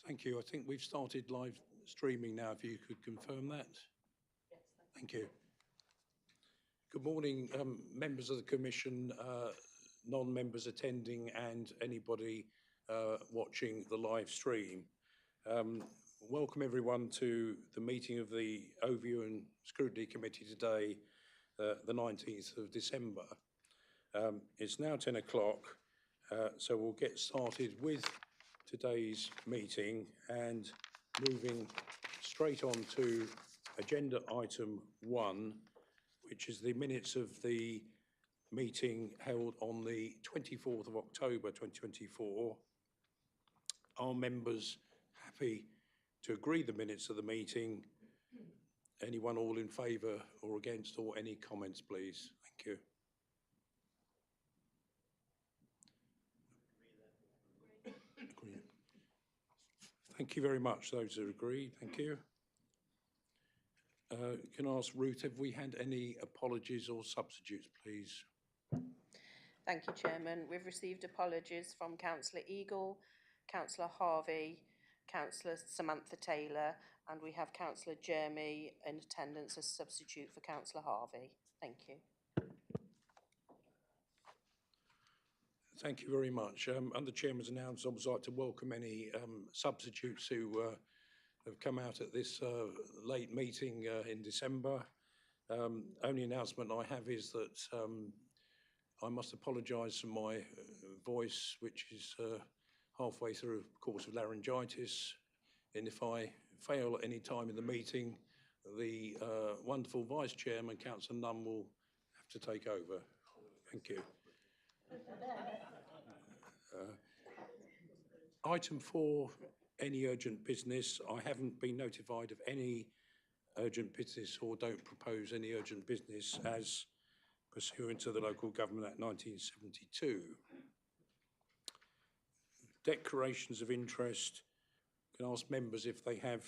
Thank you. I think we've started live streaming now, if you could confirm that. Yes, thank you. Good morning, members of the Commission, non-members attending and anybody watching the live stream. Welcome everyone to the meeting of the Overview and Scrutiny Committee today, the 19th of December. It's now 10 o'clock, so we'll get started with today's meeting and moving straight on to agenda item 1, which is the minutes of the meeting held on the 24th of October 2024. Are members happy to agree the minutes of the meeting? Anyone all in favour or against, or any comments, please? Thank you. Agree. Thank you very much, those who agree. Thank you. Can I ask Ruth, have we had any apologies or substitutes, please? Thank you, Chairman. We've received apologies from Councillor Eagle, Councillor Harvey, Councillor Samantha Taylor, and we have Councillor Jeremy in attendance as substitute for Councillor Harvey. Thank you. Thank you very much. Under Chairman's announcement, I would like to welcome any substitutes who have come out at this late meeting in December. Only announcement I have is that I must apologise for my voice, which is halfway through a course of laryngitis. And if I fail at any time in the meeting, the wonderful Vice Chairman, Councillor Nunn, will have to take over. Thank you. Item 4, any urgent business. I haven't been notified of any urgent business or don't propose any urgent business as pursuant to the Local Government Act 1972. Declarations of interest. Can I ask members if they have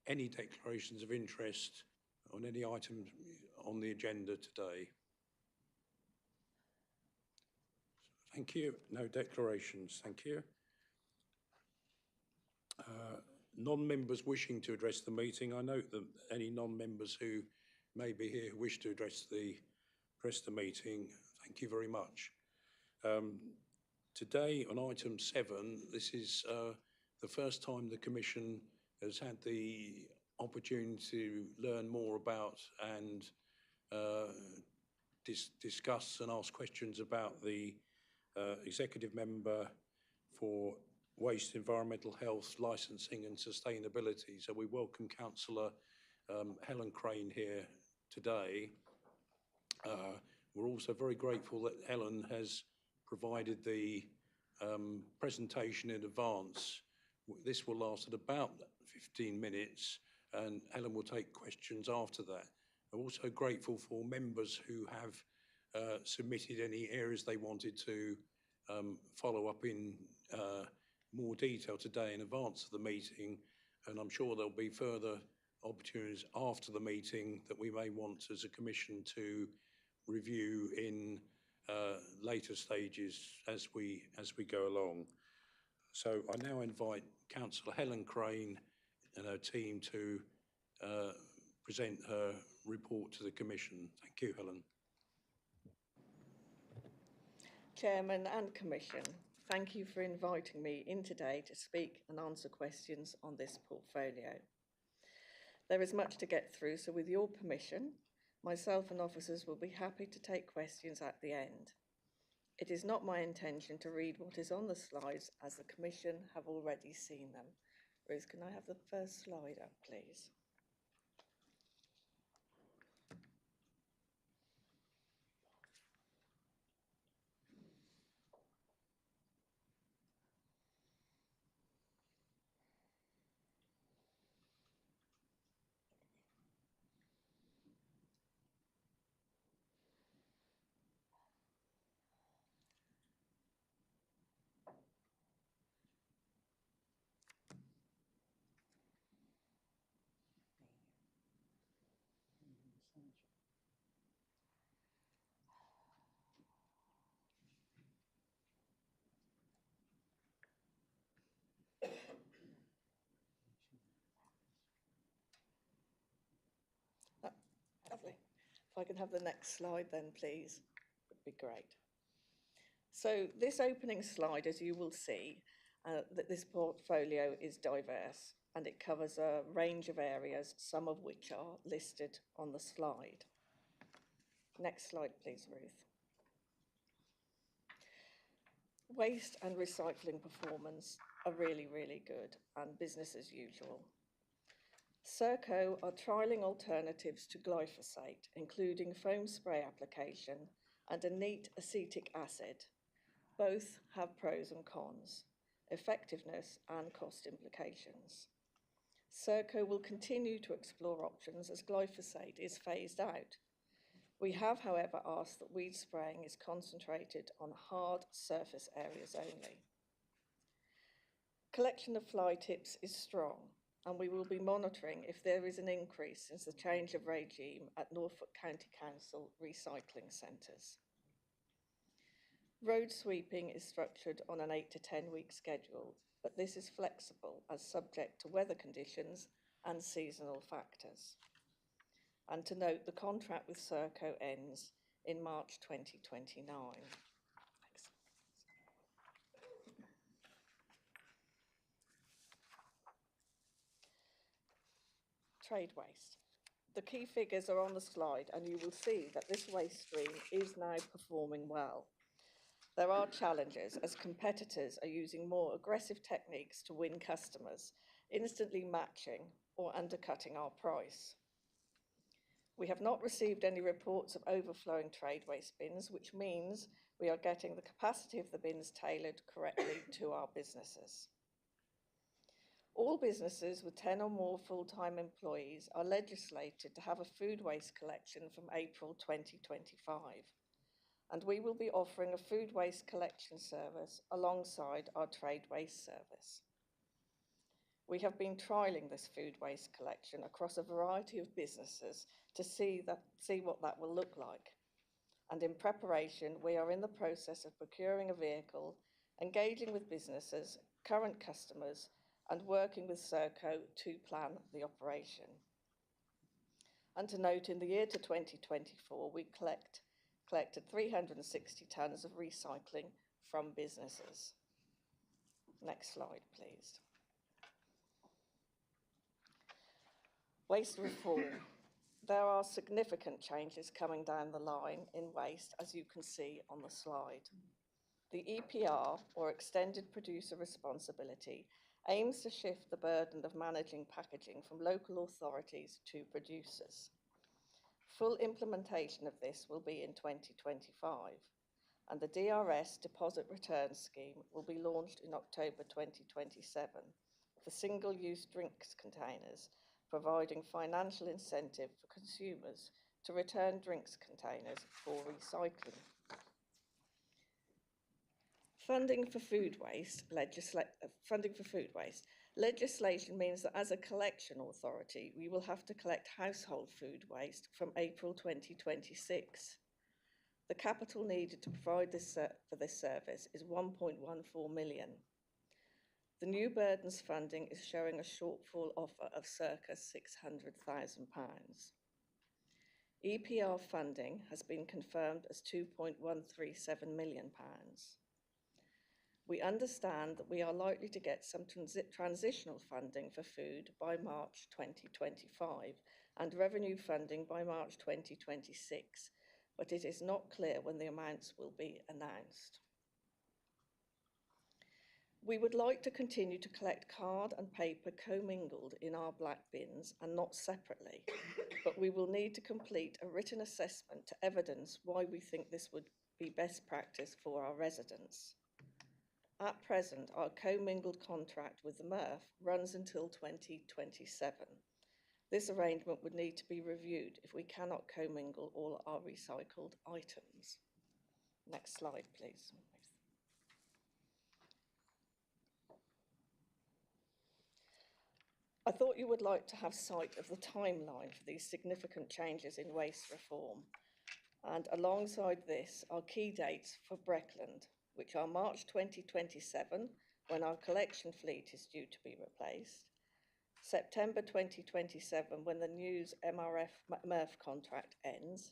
any declarations of interest on any item on the agenda today? Thank you. No declarations. Thank you. Non-members wishing to address the meeting. I note that any non-members who may be here who wish to address the meeting. Thank you very much. Today on item 7, this is the first time the Commission has had the opportunity to learn more about and discuss and ask questions about the Executive Member for Waste, Environmental Health, Licensing and Sustainability. So we welcome Councillor Helen Crane here today. We're also very grateful that Helen has provided the presentation in advance. This will last at about 15 minutes and Helen will take questions after that. I'm also grateful for members who have submitted any areas they wanted to follow up in more detail today in advance of the meeting, and I'm sure there'll be further opportunities after the meeting that we may want as a Commission to review in later stages as we go along. So I now invite Councillor Helen Crane and her team to present her report to the Commission. Thank you, Helen. Chairman and Commission, thank you for inviting me in today to speak and answer questions on this portfolio. There is much to get through, so with your permission, myself and officers will be happy to take questions at the end. It is not my intention to read what is on the slides, as the Commission have already seen them. Ruth, can I have the first slide up, please? If I can have the next slide then, please, would be great. So this opening slide, as you will see, that this portfolio is diverse and it covers a range of areas, some of which are listed on the slide. Next slide, please, Ruth. Waste and recycling performance are really, really good and business as usual. Serco are trialling alternatives to glyphosate, including foam spray application and a neat acetic acid. Both have pros and cons, effectiveness and cost implications. Serco will continue to explore options as glyphosate is phased out. We have, however, asked that weed spraying is concentrated on hard surface areas only. Collection of fly tips is strong, and we will be monitoring if there is an increase since the change of regime at Norfolk County Council recycling centres. Road sweeping is structured on an 8 to 10 week schedule, but this is flexible as subject to weather conditions and seasonal factors. And to note, the contract with Serco ends in March 2029. Trade waste. The key figures are on the slide, and you will see that this waste stream is now performing well. There are challenges as competitors are using more aggressive techniques to win customers, instantly matching or undercutting our price. We have not received any reports of overflowing trade waste bins, which means we are getting the capacity of the bins tailored correctly to our businesses. All businesses with 10 or more full-time employees are legislated to have a food waste collection from April 2025. And we will be offering a food waste collection service alongside our trade waste service. We have been trialling this food waste collection across a variety of businesses to see what that will look like. And in preparation, we are in the process of procuring a vehicle, engaging with businesses, current customers, and working with Serco to plan the operation. And to note, in the year to 2024, we collected 360 tonnes of recycling from businesses. Next slide, please. Waste reform. There are significant changes coming down the line in waste, as you can see on the slide. The EPR, or Extended Producer Responsibility, aims to shift the burden of managing packaging from local authorities to producers. Full implementation of this will be in 2025, and the DRS Deposit Return Scheme will be launched in October 2027 for single-use drinks containers, providing financial incentive for consumers to return drinks containers for recycling. Funding for food waste legislation means that as a collection authority, we will have to collect household food waste from April 2026. The capital needed to provide for this service is 1.14 million. The new burdens funding is showing a shortfall offer of circa £600,000. EPR funding has been confirmed as £2.137 million. We understand that we are likely to get some transitional funding for food by March 2025 and revenue funding by March 2026, but it is not clear when the amounts will be announced. We would like to continue to collect card and paper commingled in our black bins and not separately, but we will need to complete a written assessment to evidence why we think this would be best practice for our residents. At present, our commingled contract with the MRF runs until 2027. This arrangement would need to be reviewed if we cannot commingle all our recycled items. Next slide, please. I thought you would like to have sight of the timeline for these significant changes in waste reform. And alongside this are key dates for Breckland, which are March 2027, when our collection fleet is due to be replaced, September 2027, when the new MRF contract ends,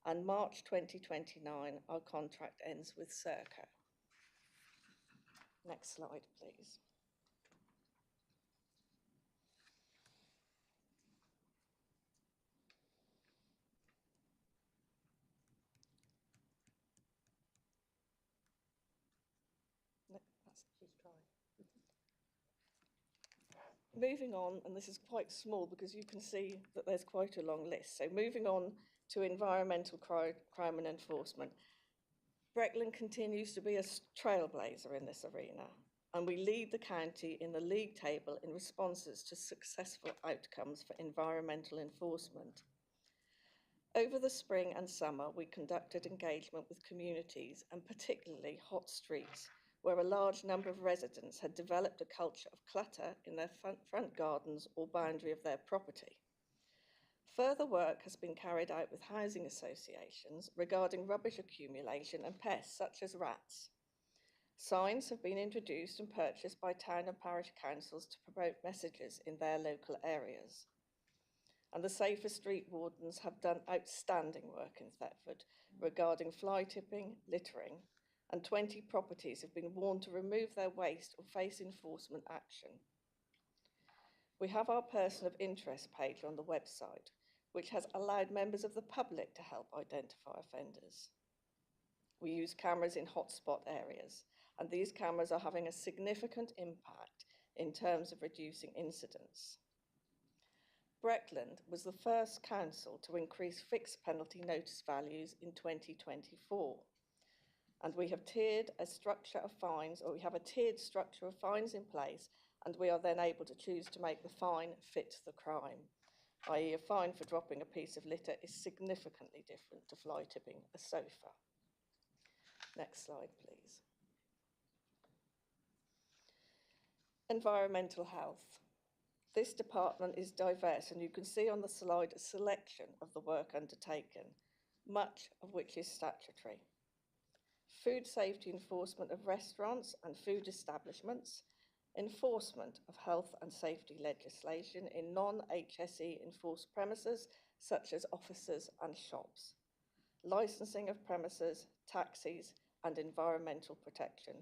and March 2029 our contract ends with Serco. Next slide, please. Moving on, and this is quite small because you can see that there's quite a long list. So moving on to environmental crime and enforcement. Breckland continues to be a trailblazer in this arena, and we lead the county in the league table in responses to successful outcomes for environmental enforcement. Over the spring and summer, we conducted engagement with communities, and particularly hot streets, where a large number of residents had developed a culture of clutter in their front gardens or boundary of their property. Further work has been carried out with housing associations regarding rubbish accumulation and pests such as rats. Signs have been introduced and purchased by town and parish councils to promote messages in their local areas. And the Safer Street Wardens have done outstanding work in Thetford regarding fly tipping, littering, and 20 properties have been warned to remove their waste or face enforcement action. We have our person of interest page on the website, which has allowed members of the public to help identify offenders. We use cameras in hotspot areas, and these cameras are having a significant impact in terms of reducing incidents. Breckland was the first council to increase fixed penalty notice values in 2024. And we have tiered a structure of fines, or we have a tiered structure of fines in place, and we are then able to choose to make the fine fit the crime, i.e. a fine for dropping a piece of litter is significantly different to fly tipping a sofa. Next slide, please. Environmental health. This department is diverse, and you can see on the slide a selection of the work undertaken, much of which is statutory. Food safety enforcement of restaurants and food establishments, enforcement of health and safety legislation in non-HSE enforced premises such as offices and shops, licensing of premises, taxis and environmental protection,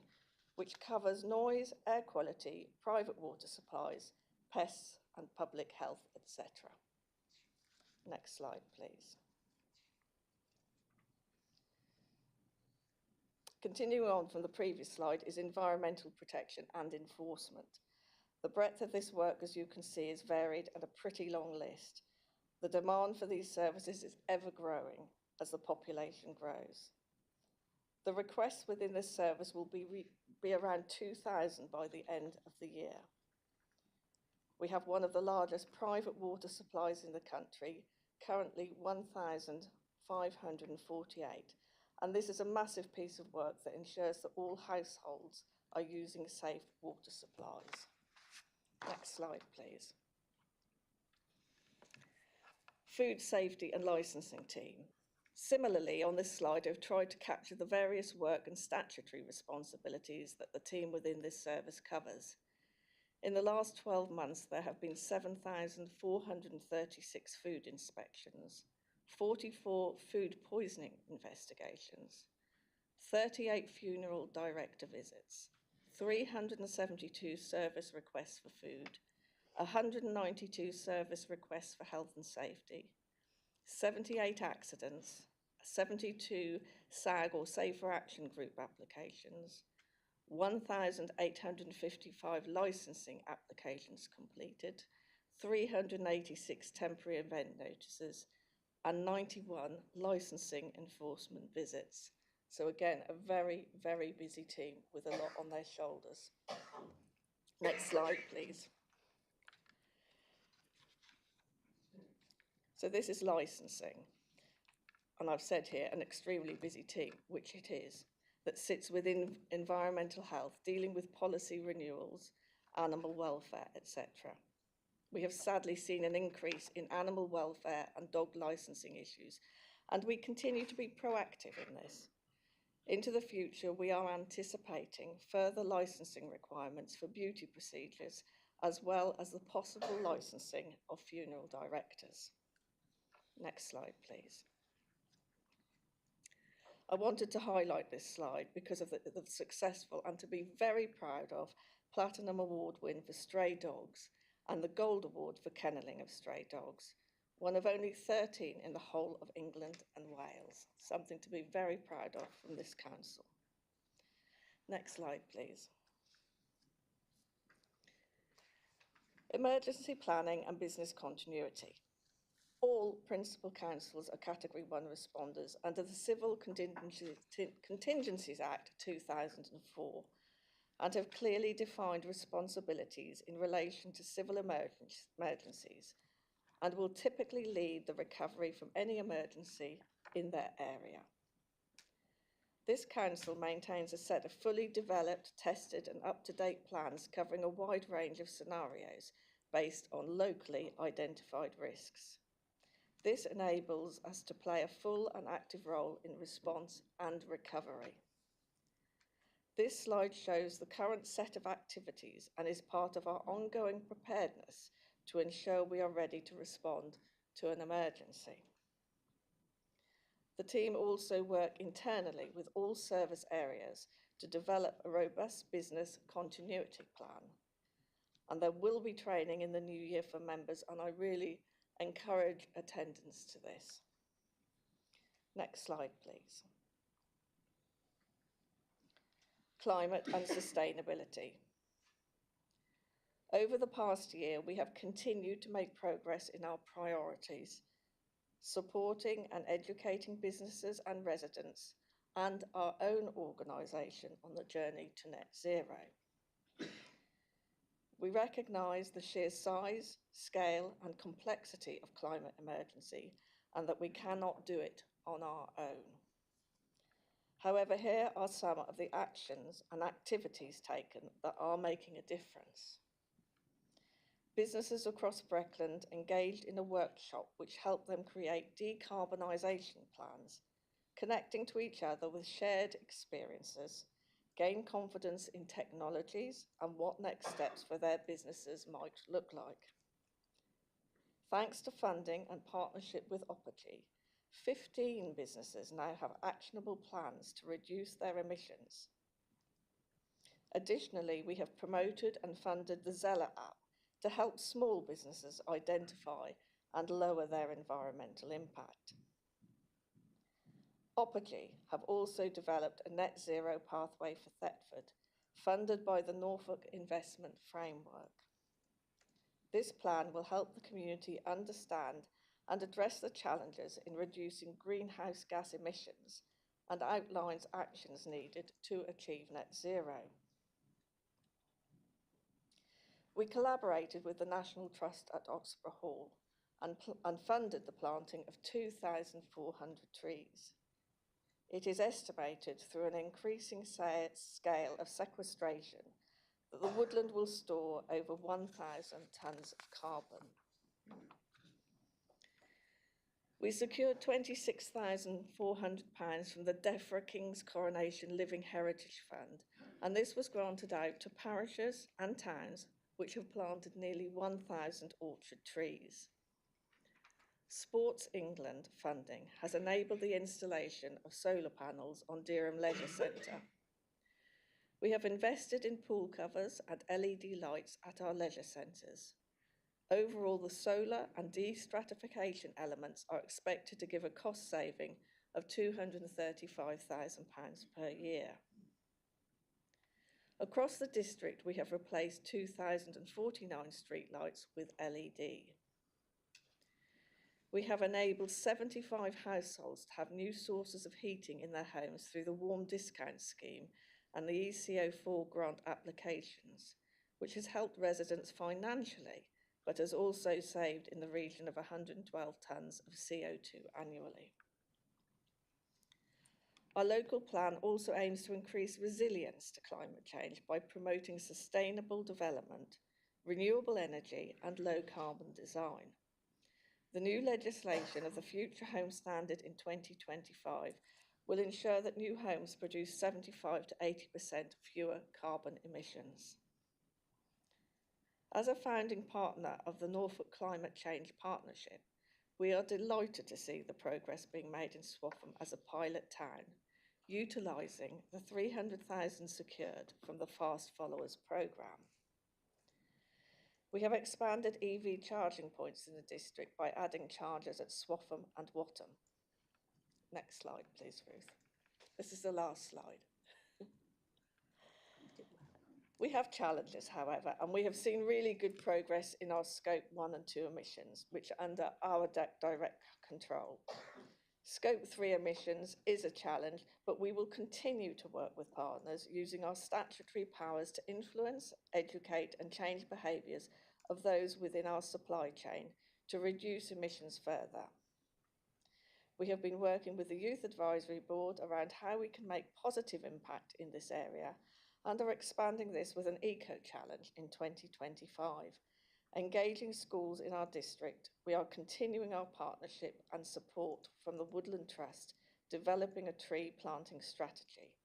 which covers noise, air quality, private water supplies, pests and public health, etc. Next slide, please. Continuing on from the previous slide is environmental protection and enforcement. The breadth of this work, as you can see, is varied and a pretty long list. The demand for these services is ever growing as the population grows. The requests within this service will be around 2,000 by the end of the year. We have one of the largest private water supplies in the country, currently 1,548. And this is a massive piece of work that ensures that all households are using safe water supplies. Next slide, please. Food safety and licensing team. Similarly, on this slide, I've tried to capture the various work and statutory responsibilities that the team within this service covers. In the last 12 months, there have been 7,436 food inspections, 44 food poisoning investigations, 38 funeral director visits, 372 service requests for food, 192 service requests for health and safety, 78 accidents, 72 SAG or Safer Action Group applications, 1,855 licensing applications completed, 386 temporary event notices, and 91 licensing enforcement visits. So again, a very, very busy team with a lot on their shoulders. Next slide, please. So this is licensing. And I've said here, an extremely busy team, which it is, that sits within environmental health, dealing with policy renewals, animal welfare, etc. We have sadly seen an increase in animal welfare and dog licensing issues, and we continue to be proactive in this. Into the future, we are anticipating further licensing requirements for beauty procedures, as well as the possible licensing of funeral directors. Next slide, please. I wanted to highlight this slide because of the successful and to be very proud of Platinum Award win for stray dogs and the Gold Award for kennelling of stray dogs, one of only 13 in the whole of England and Wales. Something to be very proud of from this council. Next slide, please. Emergency planning and business continuity. All principal councils are Category 1 responders under the Civil Contingencies Act 2004 and have clearly defined responsibilities in relation to civil emergencies and will typically lead the recovery from any emergency in their area. This council maintains a set of fully developed, tested and up-to-date plans covering a wide range of scenarios based on locally identified risks. This enables us to play a full and active role in response and recovery. This slide shows the current set of activities and is part of our ongoing preparedness to ensure we are ready to respond to an emergency. The team also work internally with all service areas to develop a robust business continuity plan. And there will be training in the new year for members, and I really encourage attendance to this. Next slide, please. Climate and sustainability. Over the past year, we have continued to make progress in our priorities, supporting and educating businesses and residents and our own organisation on the journey to net zero. We recognise the sheer size, scale and complexity of climate emergency and that we cannot do it on our own. However, here are some of the actions and activities taken that are making a difference. Businesses across Breckland engaged in a workshop which helped them create decarbonisation plans, connecting to each other with shared experiences, gain confidence in technologies and what next steps for their businesses might look like. Thanks to funding and partnership with Opporgy, 15 businesses now have actionable plans to reduce their emissions. Additionally, we have promoted and funded the Zeller app to help small businesses identify and lower their environmental impact. Opporgy have also developed a net zero pathway for Thetford, funded by the Norfolk Investment Framework. This plan will help the community understand and address the challenges in reducing greenhouse gas emissions and outlines actions needed to achieve net zero. We collaborated with the National Trust at Oxburgh Hall and funded the planting of 2,400 trees. It is estimated through an increasing scale of sequestration that the woodland will store over 1,000 tonnes of carbon. We secured £26,400 from the Defra King's Coronation Living Heritage Fund, and this was granted out to parishes and towns which have planted nearly 1,000 orchard trees. Sports England funding has enabled the installation of solar panels on Dereham Leisure Centre. We have invested in pool covers and LED lights at our leisure centres. Overall, the solar and destratification elements are expected to give a cost saving of £235,000 per year. Across the district, we have replaced 2,049 streetlights with LED. We have enabled 75 households to have new sources of heating in their homes through the Warm Discount Scheme and the ECO4 grant applications, which has helped residents financially, but has also saved in the region of 112 tonnes of CO2 annually. Our local plan also aims to increase resilience to climate change by promoting sustainable development, renewable energy and low carbon design. The new legislation of the Future Home Standard in 2025 will ensure that new homes produce 75 to 80% fewer carbon emissions. As a founding partner of the Norfolk Climate Change Partnership, we are delighted to see the progress being made in Swaffham as a pilot town, utilising the 300,000 secured from the Fast Followers programme. We have expanded EV charging points in the district by adding chargers at Swaffham and Wattham. Next slide, please, Ruth. This is the last slide. We have challenges, however, and we have seen really good progress in our Scope 1 and 2 emissions, which are under our direct control. Scope 3 emissions is a challenge, but we will continue to work with partners using our statutory powers to influence, educate and change behaviours of those within our supply chain to reduce emissions further. We have been working with the Youth Advisory Board around how we can make positive impact in this area and are expanding this with an eco-challenge in 2025. Engaging schools in our district, we are continuing our partnership and support from the Woodland Trust, developing a tree planting strategy.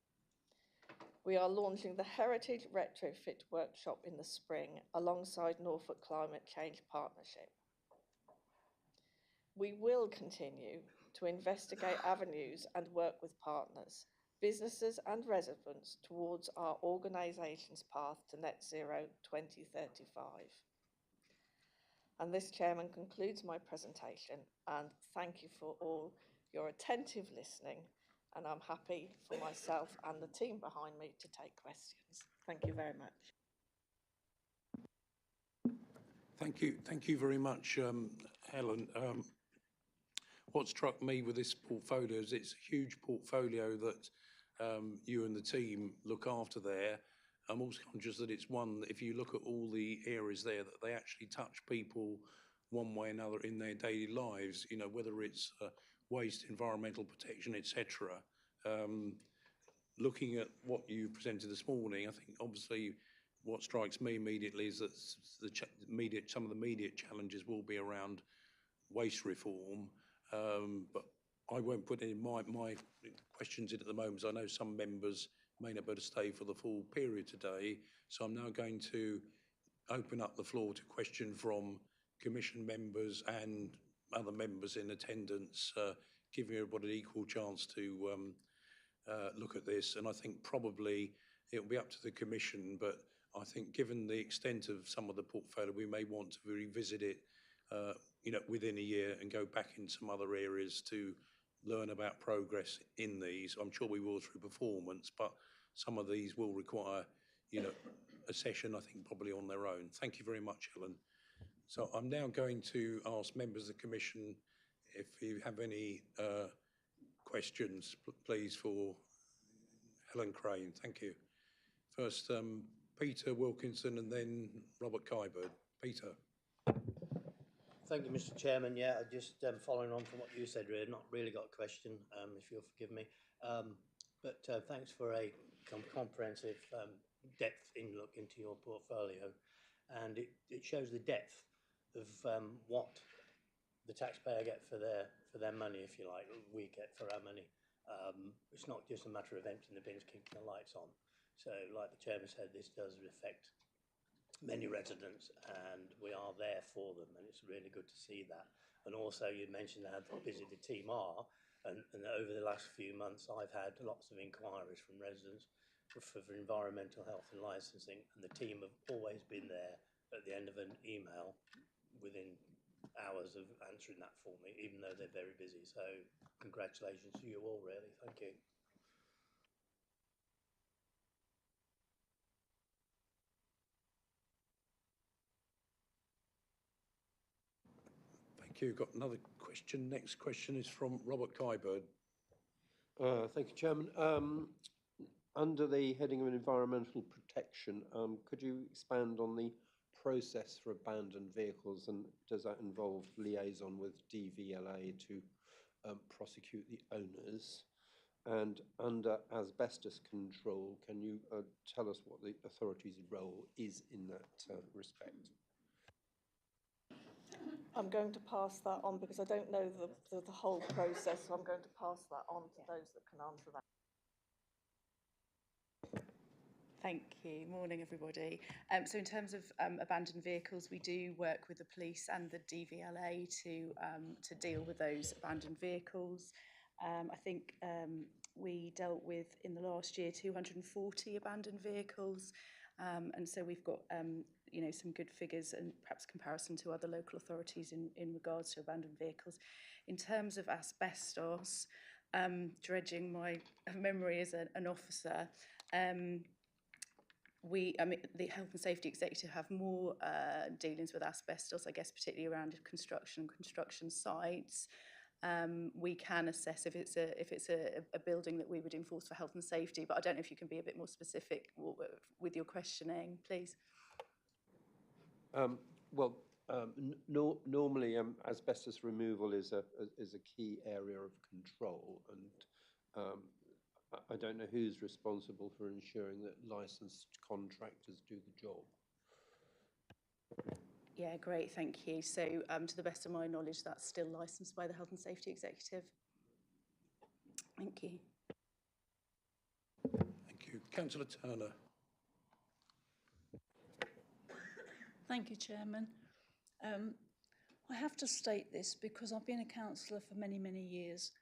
We are launching the Heritage Retrofit Workshop in the spring alongside Norfolk Climate Change Partnership. We will continue to investigate avenues and work with partners, businesses and residents towards our organisation's path to net zero 2035. And this, Chairman, concludes my presentation, and thank you for all your attentive listening, and I'm happy for myself and the team behind me to take questions. Thank you very much. Thank you very much, Helen. What struck me with this portfolio is it's a huge portfolio that you and the team look after there. I'm also conscious that it's one that if you look at all the areas there, that they actually touch people one way or another in their daily lives, you know, whether it's waste, environmental protection, etc. Looking at what you presented this morning, I think obviously what strikes me immediately is that some of the immediate challenges will be around waste reform, but I won't put any my questions in at the moment, because I know some members may not be able to stay for the full period today. So I'm now going to open up the floor to question from Commission members and other members in attendance, giving everybody an equal chance to look at this. And I think probably it'll be up to the Commission, but I think given the extent of some of the portfolio, we may want to revisit it you know, within a year and go back in some other areas to learn about progress in these. I'm sure we will through performance, but some of these will require, you know, a session, I think, probably on their own. Thank you very much, Helen. So I'm now going to ask members of the Commission if you have any questions, please, for Helen Crane. Thank you. First, Peter Wilkinson and then Robert Kybird. Peter. Thank you, Mr. Chairman. Yeah, just following on from what you said, really, not really got a question, if you'll forgive me. But thanks for a comprehensive depth in look into your portfolio, and it shows the depth of what the taxpayer get for their money, if you like, we get for our money. It's not just a matter of emptying the bins, keeping the lights on. So, like the Chairman said, this does affect many residents, and we are there for them, and it's really good to see that. And also you mentioned how busy the team are, and over the last few months I've had lots of inquiries from residents for environmental health and licensing, and the team have always been there at the end of an email within hours of answering that for me, even though they're very busy. So congratulations to you all, really. Thank you. Thank you. Got another question. Next question is from Robert Kybird. Thank you, Chairman. Under the heading of environmental protection, could you expand on the process for abandoned vehicles, and does that involve liaison with DVLA to prosecute the owners? And under asbestos control, can you tell us what the authority's role is in that respect? I'm going to pass that on because I don't know the whole process, so I'm going to pass that on to those that can answer that. Thank you. Morning, everybody. So in terms of abandoned vehicles, we do work with the police and the DVLA to deal with those abandoned vehicles. I think we dealt with in the last year 240 abandoned vehicles, and so we've got you know, some good figures and perhaps comparison to other local authorities in regards to abandoned vehicles. In terms of asbestos, dredging my memory as an officer, the Health and Safety Executive have more dealings with asbestos, I guess, particularly around construction sites. We can assess if it's a building that we would enforce for health and safety, but I don't know if you can be a bit more specific with your questioning, please. Normally, asbestos removal is a key area of control, and I don't know who's responsible for ensuring that licensed contractors do the job. Yeah, great, thank you. So, to the best of my knowledge, that's still licensed by the Health and Safety Executive. Thank you. Thank you. Councillor Turner. Thank you, Chairman. I have to state this because I've been a councillor for many, many years,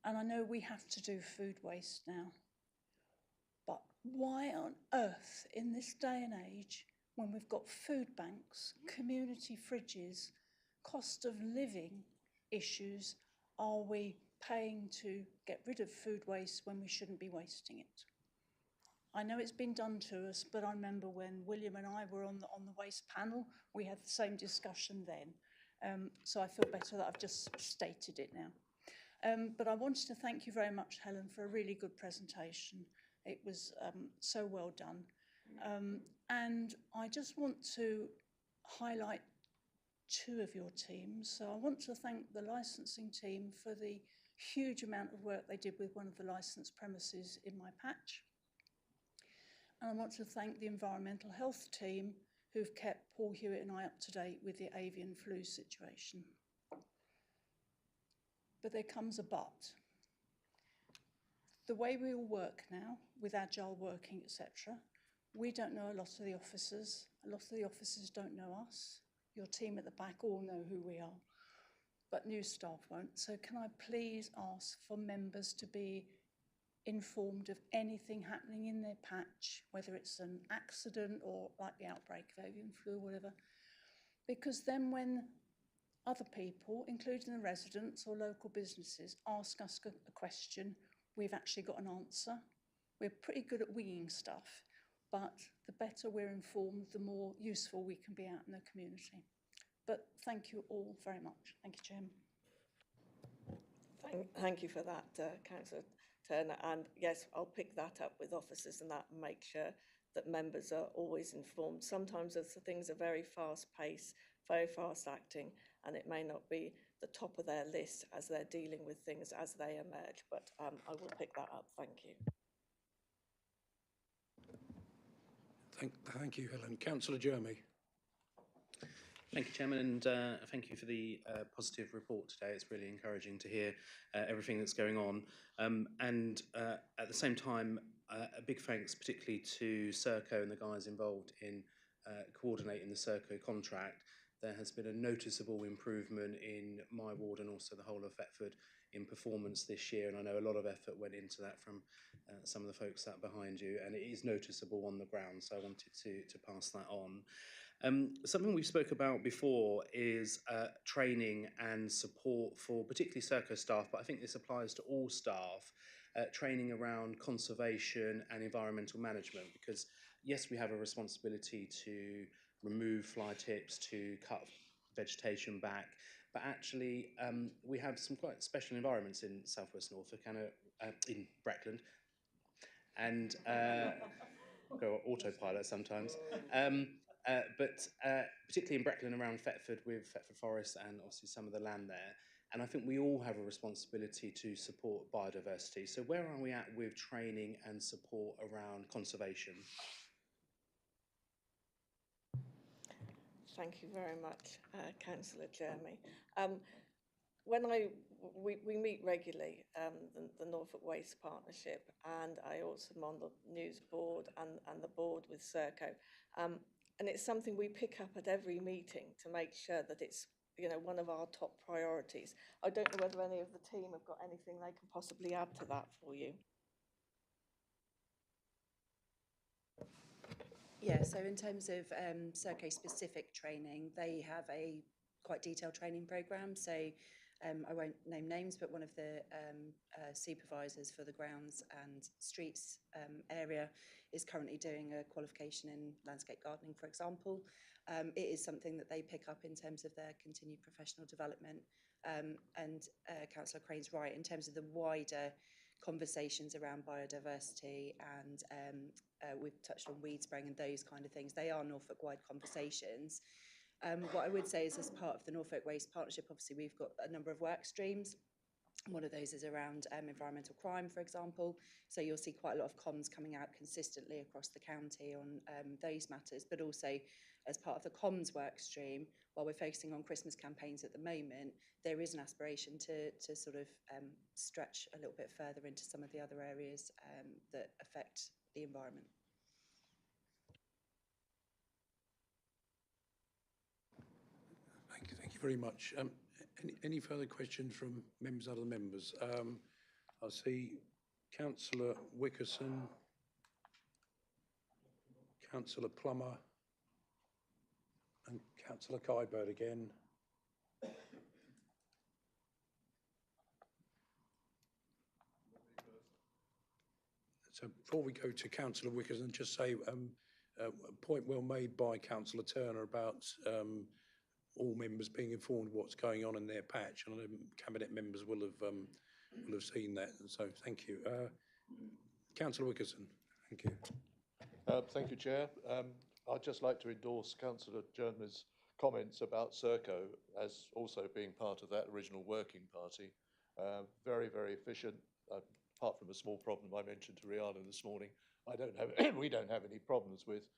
and I know we have to do food waste now. But why on earth, in this day and age, when we've got food banks, community fridges, cost of living issues, are we paying to get rid of food waste when we shouldn't be wasting it? I know it's been done to us, but I remember when William and I were on the waste panel, we had the same discussion then. So I feel better that I've just stated it now. But I wanted to thank you very much, Helen, for a really good presentation. It was so well done. And I just want to highlight two of your teams. So I want to thank the licensing team for the huge amount of work they did with one of the licensed premises in my patch. And I want to thank the environmental health team who've kept Paul Hewitt and I up to date with the avian flu situation. But there comes a but. The way we all work now, with agile working, etc., we don't know a lot of the officers. A lot of the officers don't know us. Your team at the back all know who we are, but new staff won't. So can I please ask for members to be informed of anything happening in their patch, whether it's an accident or like the outbreak of avian flu or whatever, because then when other people, including the residents or local businesses, ask us a question, we've actually got an answer. We're pretty good at winging stuff, but the better we're informed, the more useful we can be out in the community. But thank you all very much. Thank you, Chairman. Thank you for that, Councillor Turner. And yes, I'll pick that up with officers and that and make sure that members are always informed. Sometimes the things are very fast paced, very fast acting, and it may not be the top of their list as they're dealing with things as they emerge, but I will pick that up. Thank you. Thank you, Helen. Councillor Jeremy. Thank you, Chairman, and thank you for the positive report today. It's really encouraging to hear everything that's going on. And at the same time, a big thanks particularly to Serco and the guys involved in coordinating the Serco contract. There has been a noticeable improvement in my ward and also the whole of Thetford in performance this year, and I know a lot of effort went into that from some of the folks sat behind you, and it is noticeable on the ground, so I wanted to pass that on. Something we spoke about before is training and support for particularly Serco staff, but I think this applies to all staff, training around conservation and environmental management, because yes, we have a responsibility to remove fly tips, to cut vegetation back, but actually we have some quite special environments in South West Norfolk and in Breckland, and go autopilot sometimes. But particularly in Breckland around Thetford with Thetford Forest and obviously some of the land there. And I think we all have a responsibility to support biodiversity. So where are we at with training and support around conservation? Thank you very much, Councillor Jeremy. We meet regularly, the Norfolk Waste Partnership, and I also am on the news board and the board with Serco. And it's something we pick up at every meeting to make sure that it's you know, one of our top priorities. I don't know whether any of the team have got anything they can possibly add to that for you. Yeah, so in terms of Serco-specific training, they have a quite detailed training programme. So I won't name names, but one of the supervisors for the grounds and streets area is currently doing a qualification in landscape gardening, for example. It is something that they pick up in terms of their continued professional development. And Councillor Crane's right, in terms of the wider conversations around biodiversity and we've touched on weed spraying and those kind of things. They are Norfolk-wide conversations. What I would say is, as part of the Norfolk Waste Partnership, obviously we've got a number of work streams. One of those is around environmental crime, for example. So you'll see quite a lot of comms coming out consistently across the county on those matters, but also as part of the comms work stream, while we're focusing on Christmas campaigns at the moment, there is an aspiration to sort of stretch a little bit further into some of the other areas that affect the environment. Thank you very much. Any further questions from other members? I see Councillor Wickerson, Councillor Plummer, and Councillor Kybird again. So before we go to Councillor Wickerson, just say a point well made by Councillor Turner about all members being informed of what's going on in their patch, and I know Cabinet members will have seen that. And so thank you, Councillor Wickerson. Thank you. Thank you, Chair. I'd just like to endorse Councillor Jermy's comments about Serco as also being part of that original working party. Very, very efficient. Apart from a small problem I mentioned to Rihanna this morning, we don't have any problems with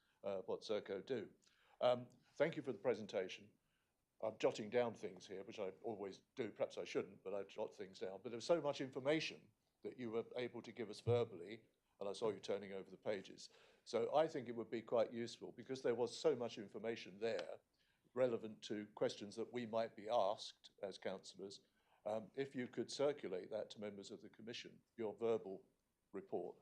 what Serco do. Thank you for the presentation. I'm jotting down things here, which I always do. Perhaps I shouldn't, but I jot things down. But there was so much information that you were able to give us verbally, and I saw you turning over the pages. So I think it would be quite useful, because there was so much information there relevant to questions that we might be asked as councillors. If you could circulate that to members of the Commission, your verbal report,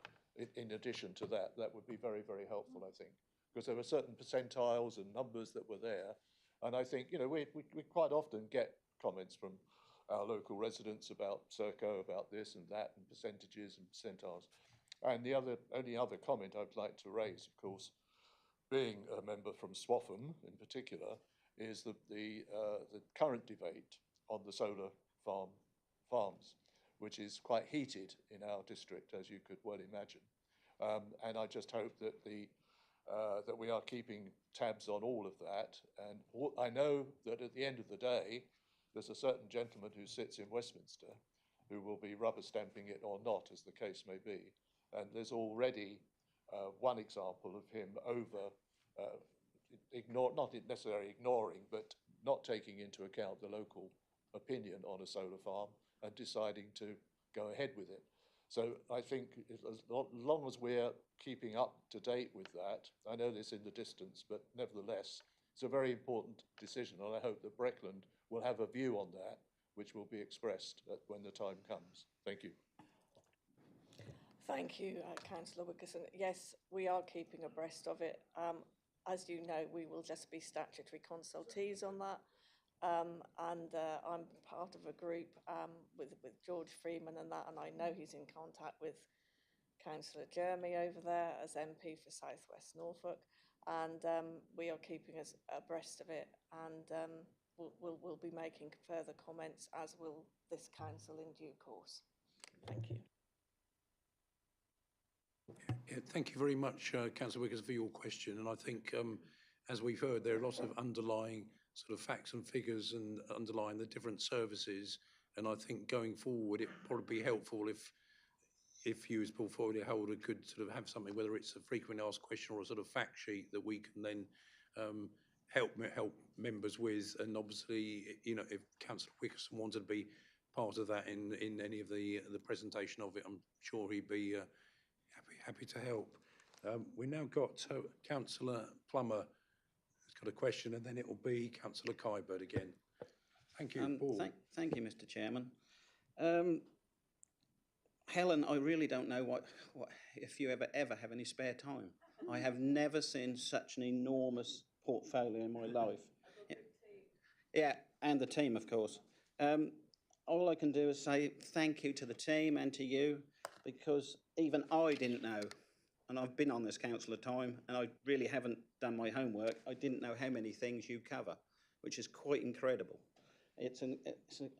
in addition to that, that would be very, very helpful, I think, because there were certain percentiles and numbers that were there. And I think, you know, we quite often get comments from our local residents about Serco, about this and that, and percentages and percentiles. And the only other comment I'd like to raise, of course, being a member from Swaffham in particular, is the current debate on the solar farms, which is quite heated in our district, as you could well imagine. And I just hope that that we are keeping tabs on all of that. And I know that at the end of the day, there's a certain gentleman who sits in Westminster who will be rubber stamping it or not, as the case may be. And there's already one example of him not necessarily ignoring, but not taking into account the local opinion on a solar farm and deciding to go ahead with it. So I think as long as we're keeping up to date with that, I know this in the distance, but nevertheless, it's a very important decision, and I hope that Breckland will have a view on that, which will be expressed when the time comes. Thank you. Thank you, Councillor Wickerson. Yes, we are keeping abreast of it. As you know, we will just be statutory consultees on that. I'm part of a group with George Freeman and that, and I know he's in contact with Councillor Jeremy over there as MP for South West Norfolk, and we are keeping us abreast of it, and we'll be making further comments, as will this council in due course. Thank you. Yeah, thank you very much, Councillor Wickers, for your question. And I think, as we've heard, there are lots of underlying sort of facts and figures and underlying the different services. And I think going forward, it would probably be helpful if you as portfolio holder could sort of have something, whether it's a frequently asked question or a sort of fact sheet that we can then help members with. And obviously, you know, if Councillor Wickerson wanted to be part of that in any of the presentation of it, I'm sure he'd be happy to help. We've now got Councillor Plummer has got a question, and then it will be Councillor Kybird again. Thank you, Paul. Thank you, Mr. Chairman. Helen, I really don't know what if you ever have any spare time. I have never seen such an enormous portfolio in my life. Yeah, and the team, of course. All I can do is say thank you to the team and to you, because even I didn't know, and I've been on this council a time, and I really haven't done my homework. I didn't know how many things you cover, which is quite incredible. It's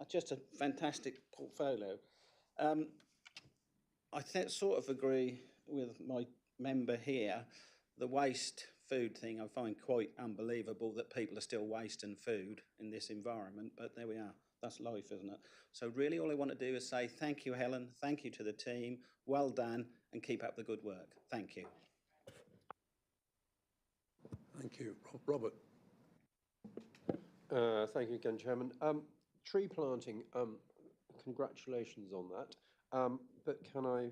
just a fantastic portfolio. I sort of agree with my member here. The waste food thing I find quite unbelievable, that people are still wasting food in this environment, but there we are. That's life, isn't it? So really all I want to do is say thank you, Helen, thank you to the team, well done, and keep up the good work. Thank you. Thank you. Robert. Thank you again, Chairman. Tree planting, congratulations on that. But can I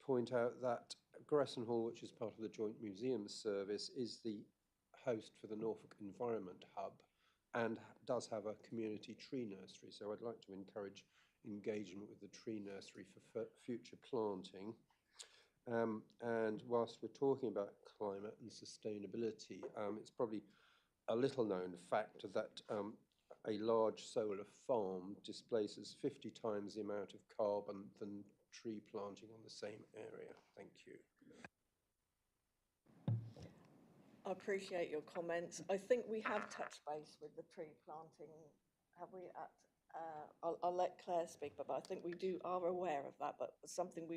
point out that Gresson Hall, which is part of the Joint Museums Service, is the host for the Norfolk Environment Hub and does have a community tree nursery. So I'd like to encourage engagement with the tree nursery for future planting. And whilst we're talking about climate and sustainability, it's probably a little known fact that a large solar farm displaces 50 times the amount of carbon than tree planting on the same area. Thank you. I appreciate your comments. I think we have touched base with the tree planting, have we? I'll let Claire speak, but I think we are aware of that, but something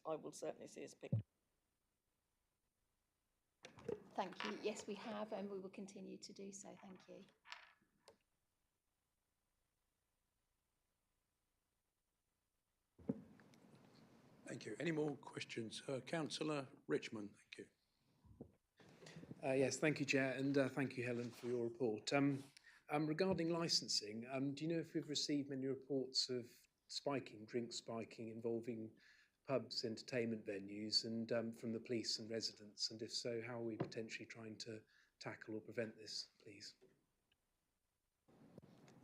I will certainly see as picked. Thank you. Yes, we have, and we will continue to do so. Thank you. Thank you. Any more questions? Councillor Richmond, thank you. Yes, thank you, Chair, and thank you, Helen, for your report. Regarding licensing, do you know if we've received many reports of drink spiking involving pubs, entertainment venues, and from the police and residents? And if so, how are we potentially trying to tackle or prevent this, please?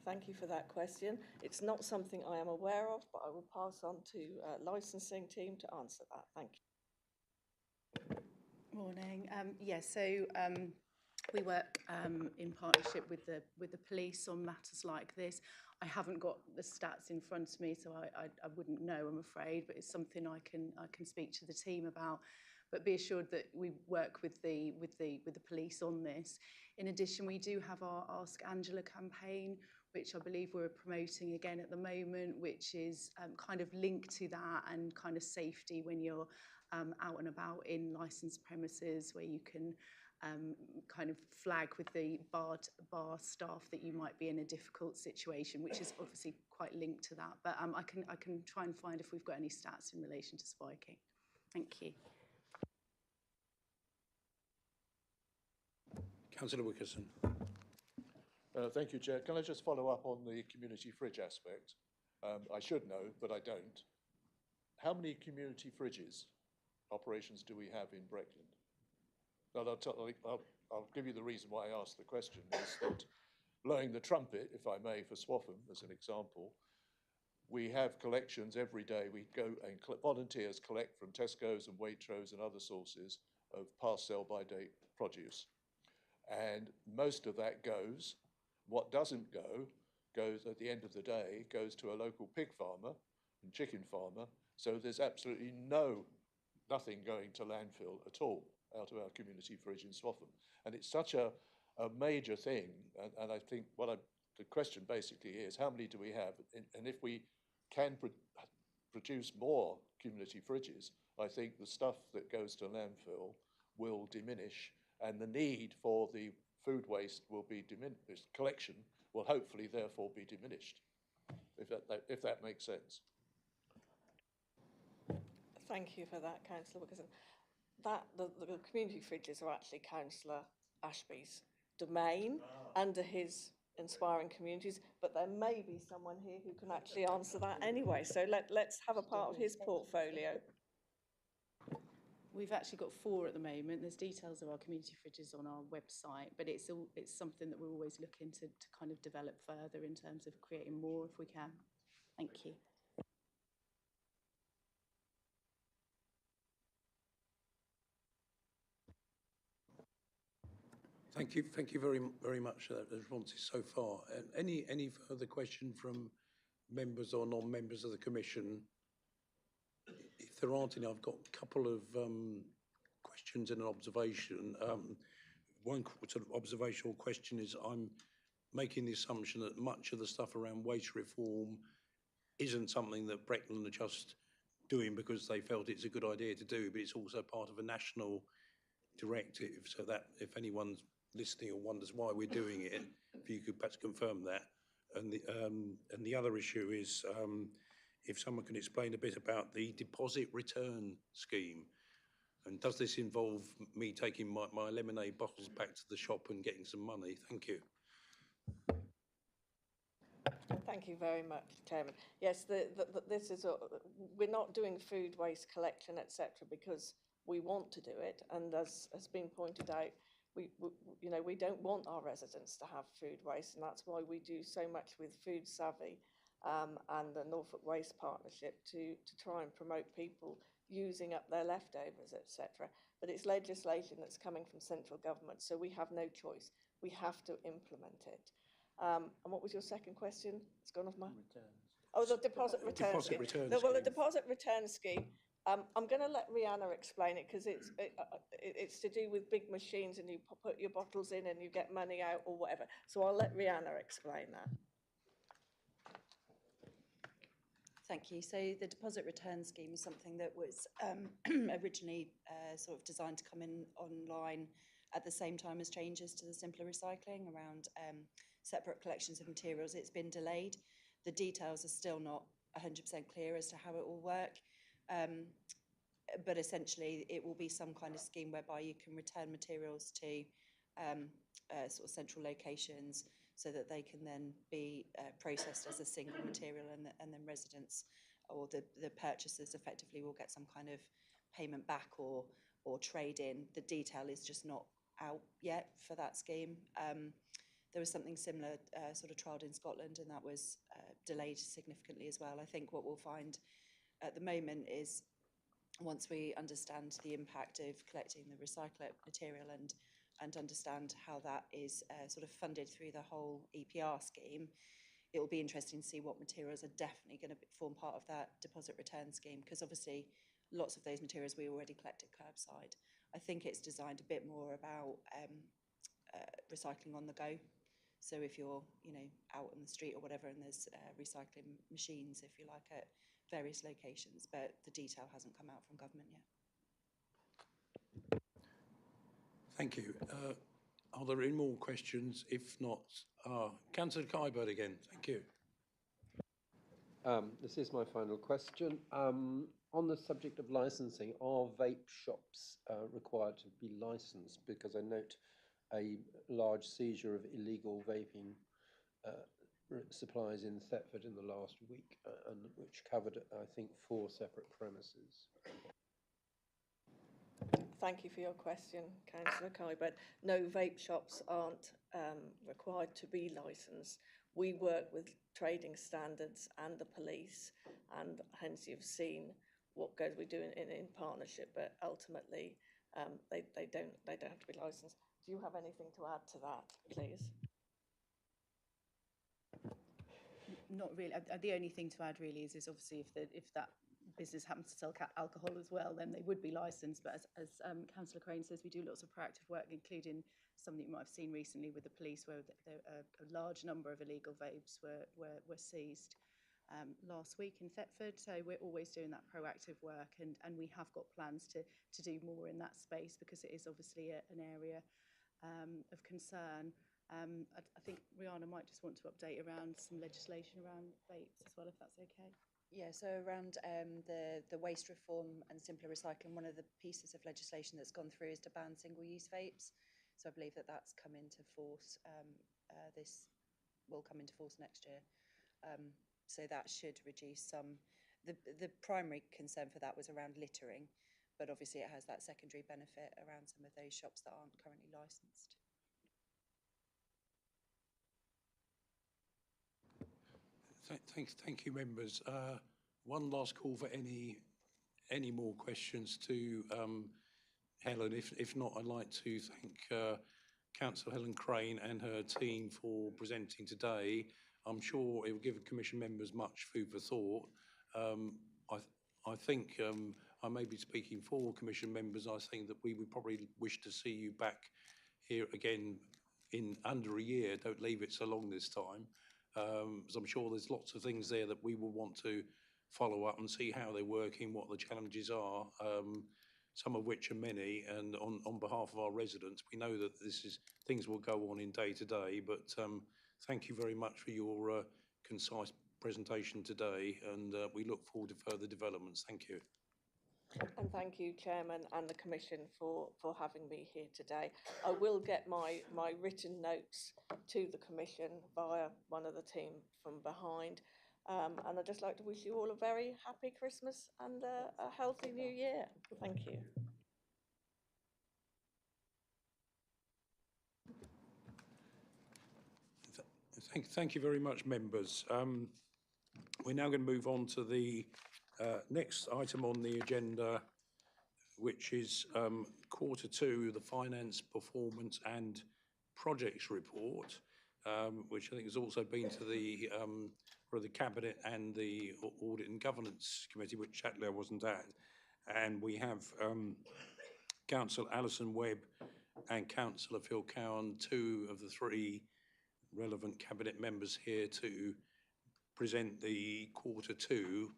Thank you for that question. It's not something I am aware of, but I will pass on to licensing team to answer that. Thank you. Morning. We work in partnership with the police on matters like this. I haven't got the stats in front of me, so I wouldn't know, I'm afraid, but it's something I can speak to the team about. But be assured that we work with the police on this. In addition, we do have our Ask Angela campaign, which I believe we're promoting again at the moment, which is kind of linked to that and kind of safety when you're out and about in licensed premises, where you can kind of flag with the bar staff that you might be in a difficult situation, which is obviously quite linked to that. But I can try and find if we've got any stats in relation to spiking. Thank you. Councillor Wickerson. Thank you, Chair. Can I just follow up on the community fridge aspect? I should know, but I don't. How many community fridges operations do we have in Breckland? I'll give you the reason why I asked the question, is that blowing the trumpet, if I may, for Swaffham as an example, we have collections every day. We go and volunteers collect from Tesco's and Waitrose and other sources of past sell-by date produce. And most of that goes, what doesn't go, goes at the end of the day, goes to a local pig farmer and chicken farmer. So there's absolutely nothing going to landfill at all out of our community fridge in Swaffham. And it's such a major thing. And I think the question basically is, how many do we have? And if we can produce more community fridges, I think the stuff that goes to landfill will diminish, and the need for the food waste will be diminished. Collection will hopefully therefore be diminished, if that makes sense. Thank you for that, Councillor Wickerson. The community fridges are actually Councillor Ashby's domain under his Inspiring Communities, but there may be someone here who can actually answer that anyway. So let's have a part of his portfolio. We've actually got 4 at the moment. There's details of our community fridges on our website, but it's something that we're always looking to kind of develop further in terms of creating more if we can. Thank you. Thank you very much for the responses so far. Any further question from members or non-members of the Commission? If there aren't any, I've got a couple of questions and an observation. One sort of observational question is I'm making the assumption that much of the stuff around waste reform isn't something that Breckland are just doing because they felt it's a good idea to do, but it's also part of a national directive, so that if anyone's listening or wonders why we're doing it, if you could perhaps confirm that. And the other issue is if someone can explain a bit about the deposit return scheme. And does this involve me taking my lemonade bottles back to the shop and getting some money? Thank you. Thank you very much, Chairman. Yes, this is we're not doing food waste collection, etc., because we want to do it, and as has been pointed out, we don't want our residents to have food waste, and that's why we do so much with Food Savvy and the Norfolk Waste Partnership to try and promote people using up their leftovers, etc. But it's legislation that's coming from central government, so we have no choice. We have to implement it. And what was your second question? It's gone off my... Returns. Oh, the deposit return scheme. Well, the deposit return scheme, I'm going to let Rihanna explain it because it's to do with big machines and you put your bottles in and you get money out or whatever. So I'll let Rihanna explain that. Thank you. So the deposit return scheme is something that was originally sort of designed to come in online at the same time as changes to the simpler recycling around separate collections of materials. It's been delayed. The details are still not 100% clear as to how it will work. But essentially it will be some kind of scheme whereby you can return materials to sort of central locations so that they can then be processed as a single material, and then residents or the purchasers effectively will get some kind of payment back or trade in. The detail is just not out yet for that scheme. There was something similar sort of trialled in Scotland, and that was delayed significantly as well. I think what we'll find at the moment is once we understand the impact of collecting the recycled material and understand how that is sort of funded through the whole EPR scheme, it will be interesting to see what materials are definitely going to form part of that deposit return scheme, because obviously lots of those materials we already collect at curbside. I think it's designed a bit more about recycling on the go. So if you're, out on the street or whatever, and there's recycling machines, if you like, at various locations, but the detail hasn't come out from government yet. Thank you. Are there any more questions? If not, Councillor Kybert again. Thank you. This is my final question. On the subject of licensing, are vape shops required to be licensed? Because I note a large seizure of illegal vaping supplies in Thetford in the last week, and which covered, I think, 4 separate premises. Thank you for your question, Councillor Kybert. No, vape shops aren't required to be licensed. We work with trading standards and the police, and hence you've seen what we do in partnership, but ultimately they don't have to be licensed. Do you have anything to add to that, please? Not really. The only thing to add really is obviously if that business happens to sell alcohol as well, then they would be licensed. But as Councillor Crane says, we do lots of proactive work, including something you might have seen recently with the police, where a large number of illegal vapes were seized last week in Thetford. So we're always doing that proactive work, and we have got plans to do more in that space, because it is obviously an area of concern. I think Rihanna might just want to update around some legislation around vapes as well, if that's okay. Yeah, so around the waste reform and simpler recycling, one of the pieces of legislation that's gone through is to ban single-use vapes. So I believe that that's come into force. This will come into force next year. So that should reduce some. The primary concern for that was around littering, but obviously it has that secondary benefit around some of those shops that aren't currently licensed. Thank you, members. One last call for any more questions to Helen. If not, I'd like to thank Councillor Helen Crane and her team for presenting today. I'm sure it will give Commission members much food for thought. I think I may be speaking for Commission members. I think that we would probably wish to see you back here again in under a year. Don't leave it so long this time. Because I'm sure there's lots of things there that we will want to follow up and see how they're working, what the challenges are, some of which are many. And on behalf of our residents, we know that things will go on in day to day. But thank you very much for your concise presentation today, and we look forward to further developments. Thank you. And thank you, Chairman, and the Commission for having me here today. I will get my written notes to the Commission via one of the team from behind. And I'd just like to wish you all a very happy Christmas and a healthy new year. Thank you. Thank you very much, members. We're now going to move on to the next item on the agenda, which is Q2, the Finance Performance and Projects Report, which I think has also been to the Cabinet and the Audit and Governance Committee, which sadly I wasn't at. And we have Councillor Alison Webb and Councillor Phil Cowan, two of the three relevant Cabinet members here to present the Q2.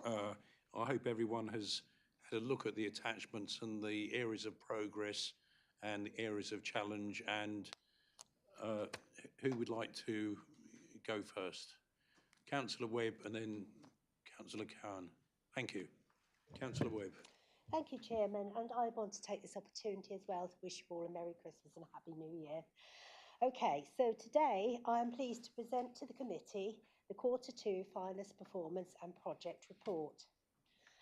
I hope everyone has had a look at the attachments and the areas of progress and the areas of challenge, and who would like to go first? Councillor Webb and then Councillor Cowan. Thank you. Councillor Webb. Thank you, Chairman, and I want to take this opportunity as well to wish you all a Merry Christmas and a Happy New Year. Okay, so today I am pleased to present to the committee the Q2 Finance Performance and Project Report.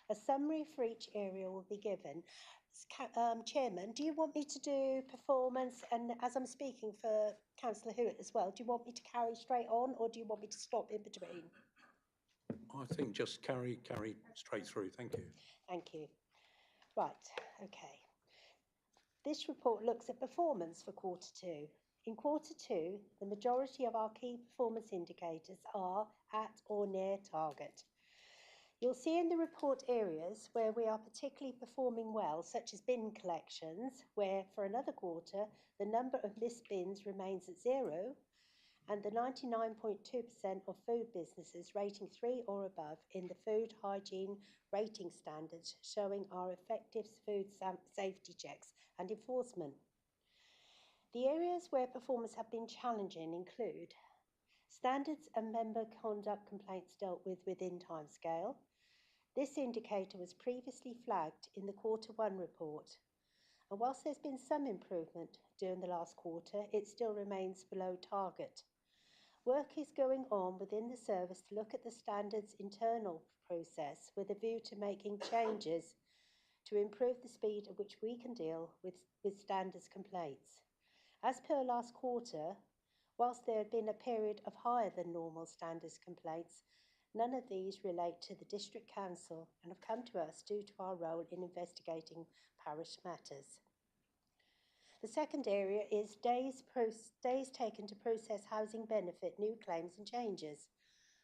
A summary for each area will be given. Chairman, do you want me to do performance, and as I'm speaking for Councillor Hewitt as well, do you want me to carry straight on or do you want me to stop in between? I think just carry straight through. Thank you. Thank you. Right, okay. This report looks at performance for Q2. In Q2, the majority of our key performance indicators are at or near target. You'll see in the report areas where we are particularly performing well, such as bin collections, where for another quarter, the number of missed bins remains at 0, and the 99.2% of food businesses rating 3 or above in the food hygiene rating standards, showing our effective food safety checks and enforcement. The areas where performance have been challenging include standards and member conduct complaints dealt with within timescale. This indicator was previously flagged in the Q1 report, and whilst there's been some improvement during the last quarter, it still remains below target. Work is going on within the service to look at the standards internal process with a view to making changes to improve the speed at which we can deal with standards complaints. As per last quarter, whilst there had been a period of higher than normal standards complaints, none of these relate to the District Council and have come to us due to our role in investigating parish matters. The second area is days taken to process housing benefit new claims and changes.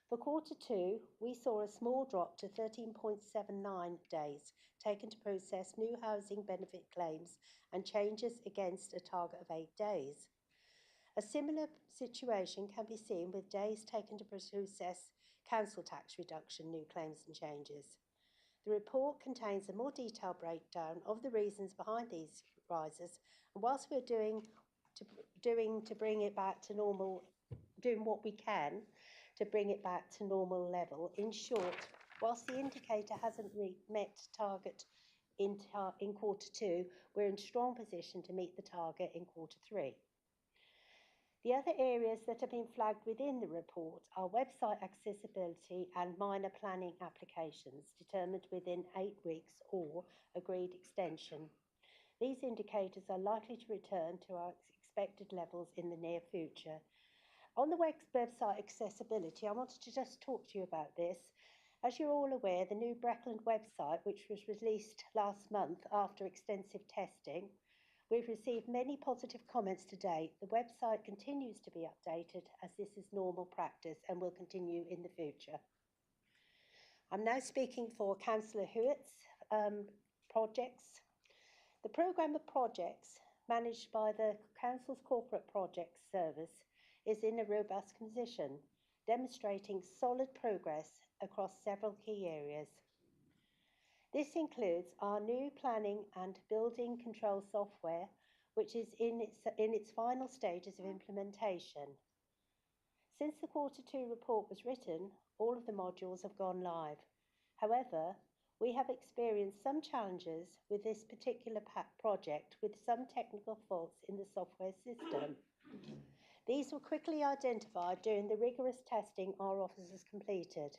For Q2, we saw a small drop to 13.79 days taken to process new housing benefit claims and changes against a target of 8 days. A similar situation can be seen with days taken to process council tax reduction new claims and changes. The report contains a more detailed breakdown of the reasons behind these rises, and whilst we're doing to bring it back to normal, doing what we can to bring it back to normal level, in short, whilst the indicator hasn't met target in Q2, we're in strong position to meet the target in Q3. The other areas that have been flagged within the report are website accessibility and minor planning applications determined within 8 weeks or agreed extension. These indicators are likely to return to our expected levels in the near future. On the website accessibility, I wanted to just talk to you about this. As you're all aware, the new Breckland website, which was released last month after extensive testing, we've received many positive comments to date. The website continues to be updated as this is normal practice and will continue in the future. I'm now speaking for Councillor Hewitt's projects. The programme of projects managed by the Council's Corporate Projects Service is in a robust condition, demonstrating solid progress across several key areas. This includes our new planning and building control software, which is in its final stages of implementation. Since the Q2 report was written, all of the modules have gone live. However, we have experienced some challenges with this particular project with some technical faults in the software system. These were quickly identified during the rigorous testing our officers completed.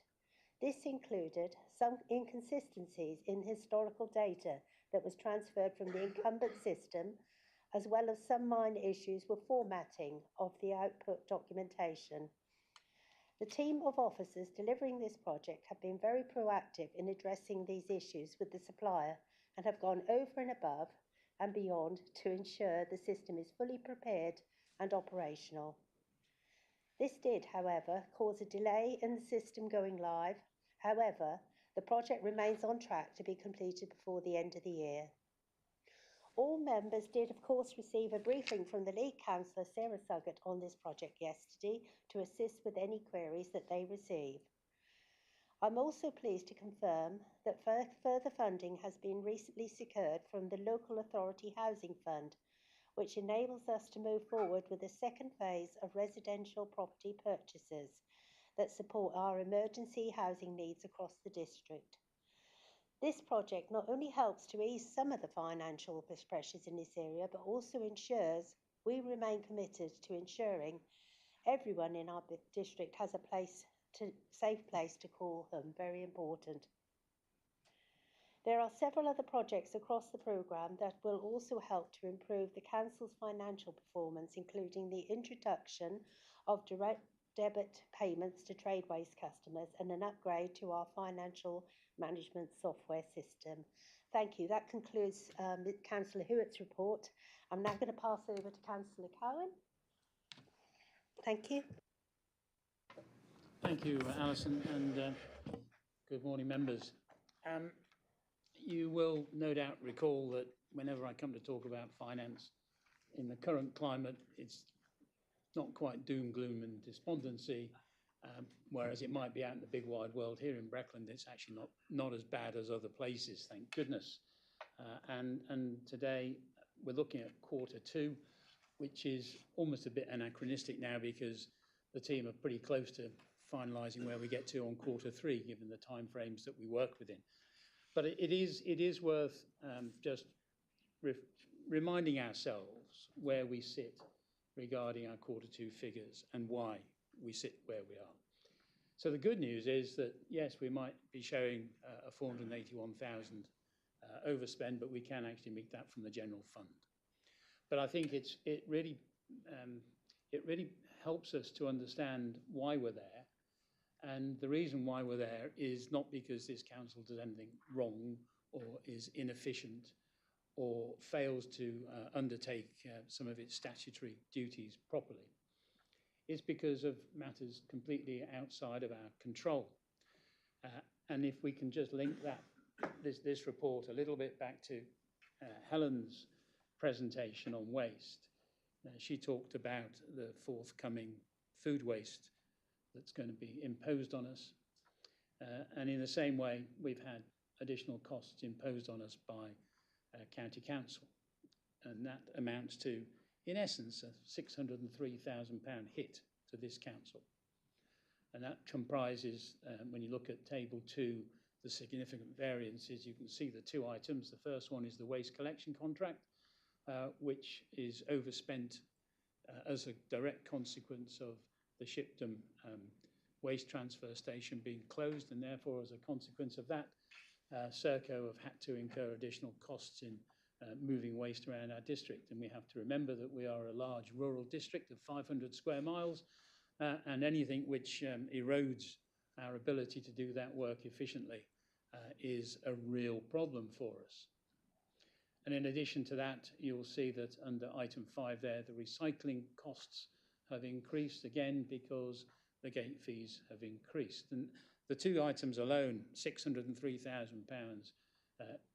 This included some inconsistencies in historical data that was transferred from the incumbent system, as well as some minor issues with formatting of the output documentation. The team of officers delivering this project have been very proactive in addressing these issues with the supplier and have gone over and above and beyond to ensure the system is fully prepared and operational. This did, however, cause a delay in the system going live. However, the project remains on track to be completed before the end of the year. All members did, of course, receive a briefing from the lead councillor, Sarah Suggett, on this project yesterday to assist with any queries that they receive. I'm also pleased to confirm that further funding has been recently secured from the Local Authority Housing Fund, which enables us to move forward with the second phase of residential property purchases that support our emergency housing needs across the district. This project not only helps to ease some of the financial pressures in this area, but also ensures we remain committed to ensuring everyone in our district has a safe place to call home. Very important. There are several other projects across the programme that will also help to improve the Council's financial performance, including the introduction of direct debit payments to trade waste customers and an upgrade to our financial management software system. Thank you. That concludes Councillor Hewitt's report. I'm now going to pass over to Councillor Cowan. Thank you. Thank you, Alison, and good morning, members. You will no doubt recall that whenever I come to talk about finance in the current climate, it's not quite doom, gloom and despondency, whereas it might be out in the big wide world. Here in Breckland, it's actually not as bad as other places, thank goodness. And today we're looking at Q2, which is almost a bit anachronistic now because the team are pretty close to finalising where we get to on Q3, given the timeframes that we work within. But it is worth just reminding ourselves where we sit regarding our Q2 figures and why we sit where we are. So the good news is that, yes, we might be showing a 481,000 overspend, but we can actually meet that from the general fund. But I think it really helps us to understand why we're there. And the reason why we're there is not because this council does anything wrong or is inefficient or fails to undertake some of its statutory duties properly. It's because of matters completely outside of our control. And if we can just link this report a little bit back to Helen's presentation on waste. She talked about the forthcoming food waste that's going to be imposed on us. And in the same way, we've had additional costs imposed on us by County Council. And that amounts to, in essence, a £603,000 hit to this council. And that comprises, when you look at Table 2, the significant variances, you can see the two items. The first one is the waste collection contract, which is overspent as a direct consequence of the Shipdham waste transfer station being closed, and therefore as a consequence of that, Serco have had to incur additional costs in moving waste around our district. And we have to remember that we are a large rural district of 500 square miles, and anything which erodes our ability to do that work efficiently is a real problem for us. And in addition to that, you'll see that under item 5 there, the recycling costs have increased again because the gate fees have increased. And the two items alone, £603,000,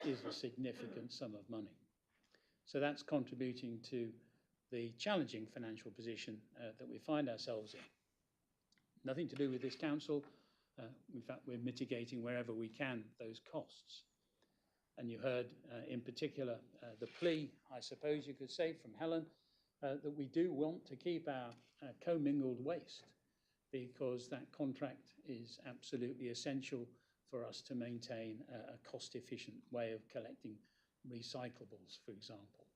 is a significant sum of money. So that's contributing to the challenging financial position that we find ourselves in. Nothing to do with this council. In fact, we're mitigating wherever we can those costs. And you heard in particular the plea, I suppose you could say, from Helen, that we do want to keep our commingled waste, because that contract is absolutely essential for us to maintain a cost-efficient way of collecting recyclables, for example.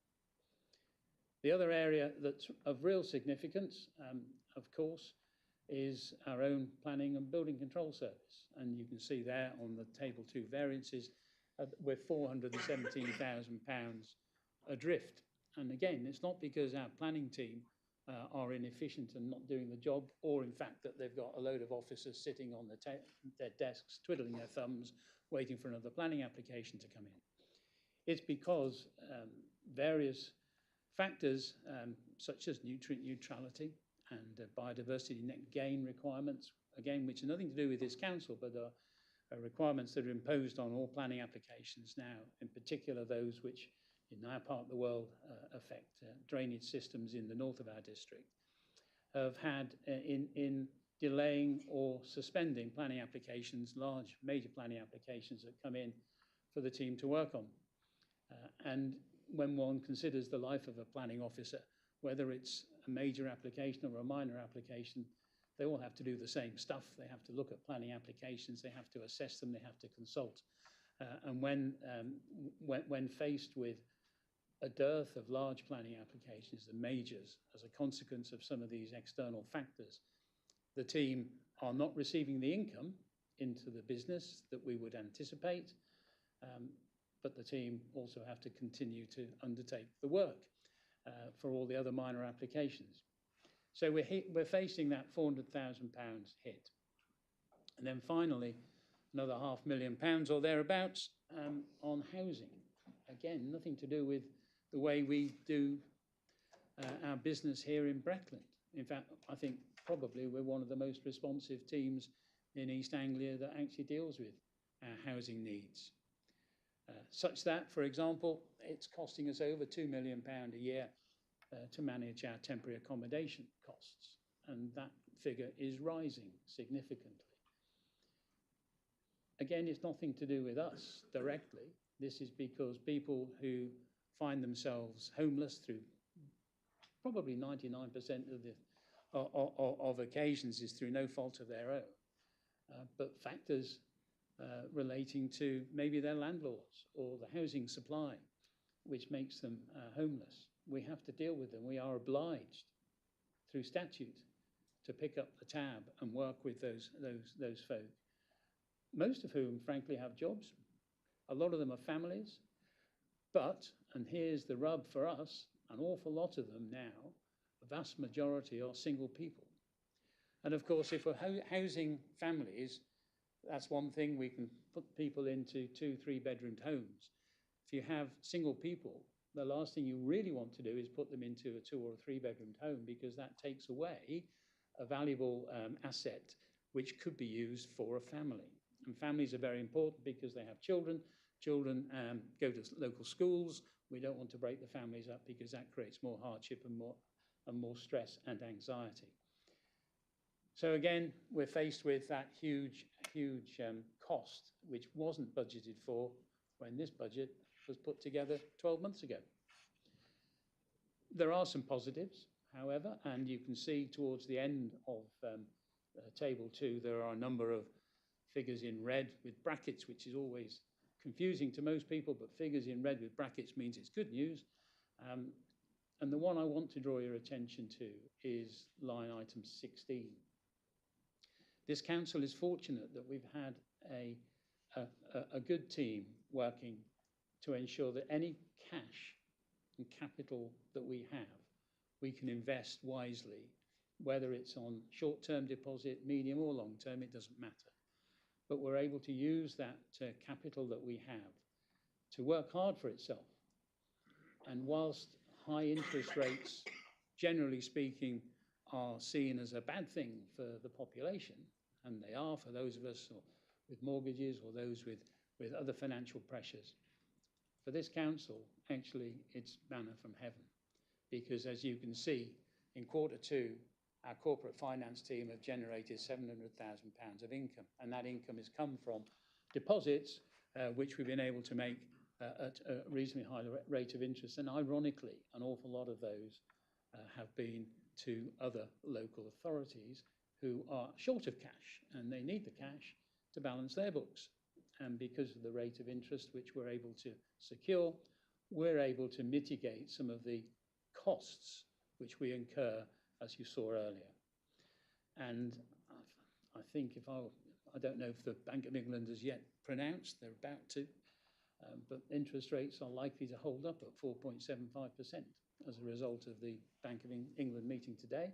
The other area that's of real significance, of course, is our own planning and building control service. And you can see there on the table 2 variances, we're £417,000 adrift. And again, it's not because our planning team are inefficient and not doing the job, or in fact that they've got a load of officers sitting on their desks, twiddling their thumbs, waiting for another planning application to come in. It's because various factors, such as nutrient neutrality and biodiversity net gain requirements, again, which are nothing to do with this council, but are requirements that are imposed on all planning applications now, in particular those which in our part of the world affect drainage systems in the north of our district, have had in delaying or suspending planning applications, large major planning applications that come in for the team to work on. And when one considers the life of a planning officer, whether it's a major application or a minor application, they all have to do the same stuff. They have to look at planning applications, they have to assess them, they have to consult. And when faced with a dearth of large planning applications, the majors, as a consequence of some of these external factors, the team are not receiving the income into the business that we would anticipate, but the team also have to continue to undertake the work for all the other minor applications. So we're facing that £400,000 hit. And then finally, another £500,000 or thereabouts on housing. Again, nothing to do with the way we do our business here in Breckland. In fact, I think probably we're one of the most responsive teams in East Anglia that actually deals with our housing needs. Such that, for example, it's costing us over £2 million a year to manage our temporary accommodation costs. And that figure is rising significantly. Again, it's nothing to do with us directly. This is because people who find themselves homeless through probably 99% of occasions is through no fault of their own, but factors relating to maybe their landlords or the housing supply, which makes them homeless. We have to deal with them. We are obliged through statute to pick up the tab and work with those folk, most of whom frankly have jobs. A lot of them are families, but, and here's the rub for us, an awful lot of them now, the vast majority are single people. And of course, if we're housing families, that's one thing. We can put people into 2-3 bedroomed homes. If you have single people, the last thing you really want to do is put them into a 2 or 3 bedroomed home, because that takes away a valuable asset which could be used for a family. And families are very important because they have children. Children go to local schools. We don't want to break the families up, because that creates more hardship and more stress and anxiety. So again, we're faced with that huge cost, which wasn't budgeted for when this budget was put together 12 months ago. There are some positives, however, and you can see towards the end of table 2, there are a number of figures in red with brackets, which is always confusing to most people, but figures in red with brackets means it's good news. And the one I want to draw your attention to is line item 16. This council is fortunate that we've had a good team working to ensure that any cash and capital that we have, we can invest wisely, whether it's on short-term deposit, medium or long-term, it doesn't matter. But we're able to use that capital that we have to work hard for itself. And whilst high interest rates, generally speaking, are seen as a bad thing for the population, and they are for those of us with mortgages or those with other financial pressures, for this council, actually, it's manna from heaven. Because as you can see, in Q2, our corporate finance team have generated £700,000 of income, and that income has come from deposits, which we've been able to make at a reasonably high rate of interest. And ironically, an awful lot of those have been to other local authorities who are short of cash, and they need the cash to balance their books. And because of the rate of interest which we're able to secure, we're able to mitigate some of the costs which we incur, as you saw earlier. And I think I don't know if the Bank of England has yet pronounced, they're about to, but interest rates are likely to hold up at 4.75% as a result of the Bank of England meeting today.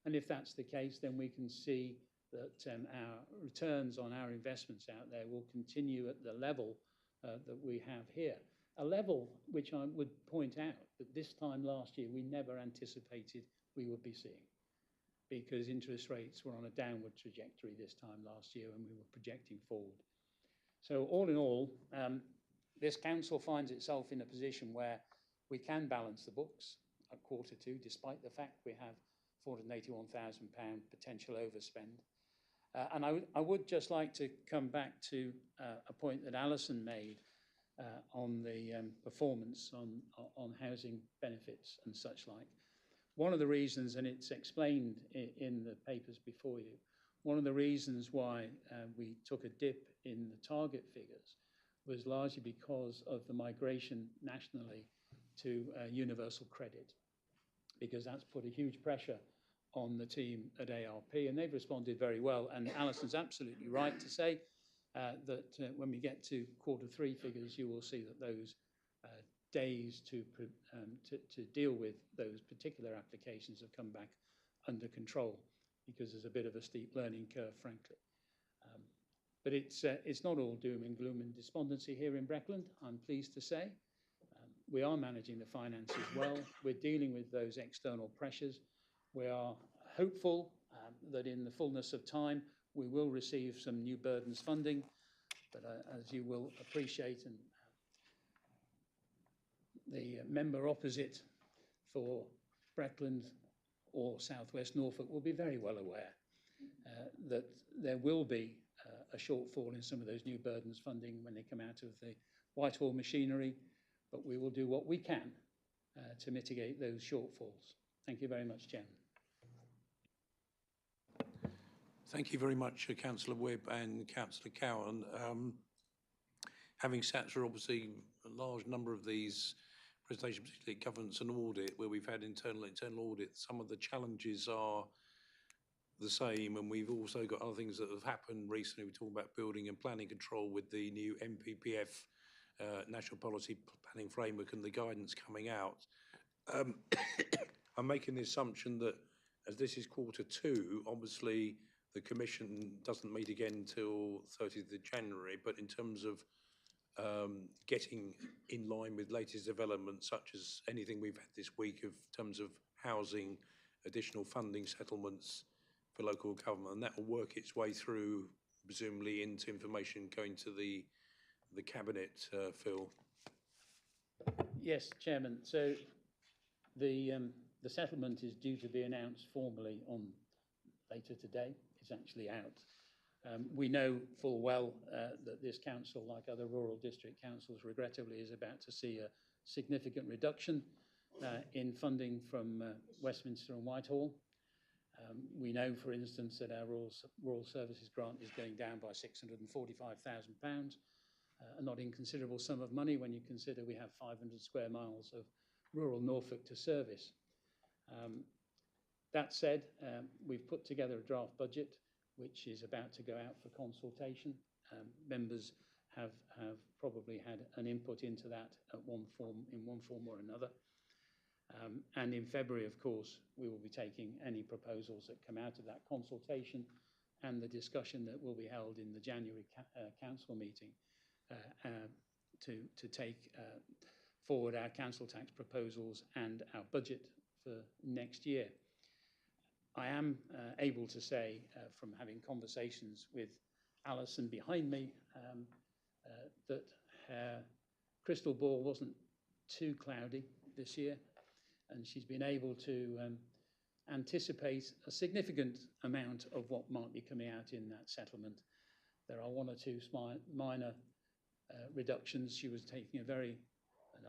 And if that's the case, then we can see that our returns on our investments out there will continue at the level that we have here. A level which I would point out that this time last year we never anticipated we would be seeing, because interest rates were on a downward trajectory this time last year and we were projecting forward. So all in all, this council finds itself in a position where we can balance the books at Q2, despite the fact we have £481,000 potential overspend. And I would just like to come back to a point that Alison made on the performance on housing benefits and such like. One of the reasons, and it's explained in the papers before you, one of the reasons why we took a dip in the target figures was largely because of the migration nationally to universal credit, because that's put a huge pressure on the team at ARP, and they've responded very well. And Alison's absolutely right to say that when we get to Q3 figures, you will see that those days to deal with those particular applications have come back under control, because there's a bit of a steep learning curve, frankly. But it's not all doom and gloom and despondency here in Breckland, I'm pleased to say. We are managing the finances well. We're dealing with those external pressures. We are hopeful that in the fullness of time, we will receive some new burdens funding. But as you will appreciate, and the member opposite for Breckland or South West Norfolk will be very well aware that there will be a shortfall in some of those new burdens funding when they come out of the Whitehall machinery, but we will do what we can to mitigate those shortfalls. Thank you very much, Chairman. Thank you very much, Councillor Webb and Councillor Cowan. Having sat through obviously a large number of these presentations, particularly governance and audit, where we've had internal audit, some of the challenges are the same, and we've also got other things that have happened recently. We talk about building and planning control with the new MPPF, National Policy Planning Framework, and the guidance coming out. I'm making the assumption that as this is Q2, obviously the Commission doesn't meet again till 30th of January, but in terms of getting in line with latest developments, such as anything we've had this week in terms of housing, additional funding settlements for local government, and that will work its way through, presumably, into information going to the Cabinet, Phil. Yes, Chairman. So the settlement is due to be announced formally on later today. It's actually out. We know full well that this council, like other rural district councils, regrettably is about to see a significant reduction in funding from Westminster and Whitehall. We know, for instance, that our rural services grant is going down by £645,000, a not inconsiderable sum of money when you consider we have 500 square miles of rural Norfolk to service. That said, we've put together a draft budget which is about to go out for consultation. Members have probably had an input into that in one form or another. And in February, of course, we will be taking any proposals that come out of that consultation and the discussion that will be held in the January council meeting to take forward our council tax proposals and our budget for next year. I am able to say from having conversations with Alison behind me that her crystal ball wasn't too cloudy this year, and she's been able to anticipate a significant amount of what might be coming out in that settlement. There are one or two minor reductions. She was taking a very,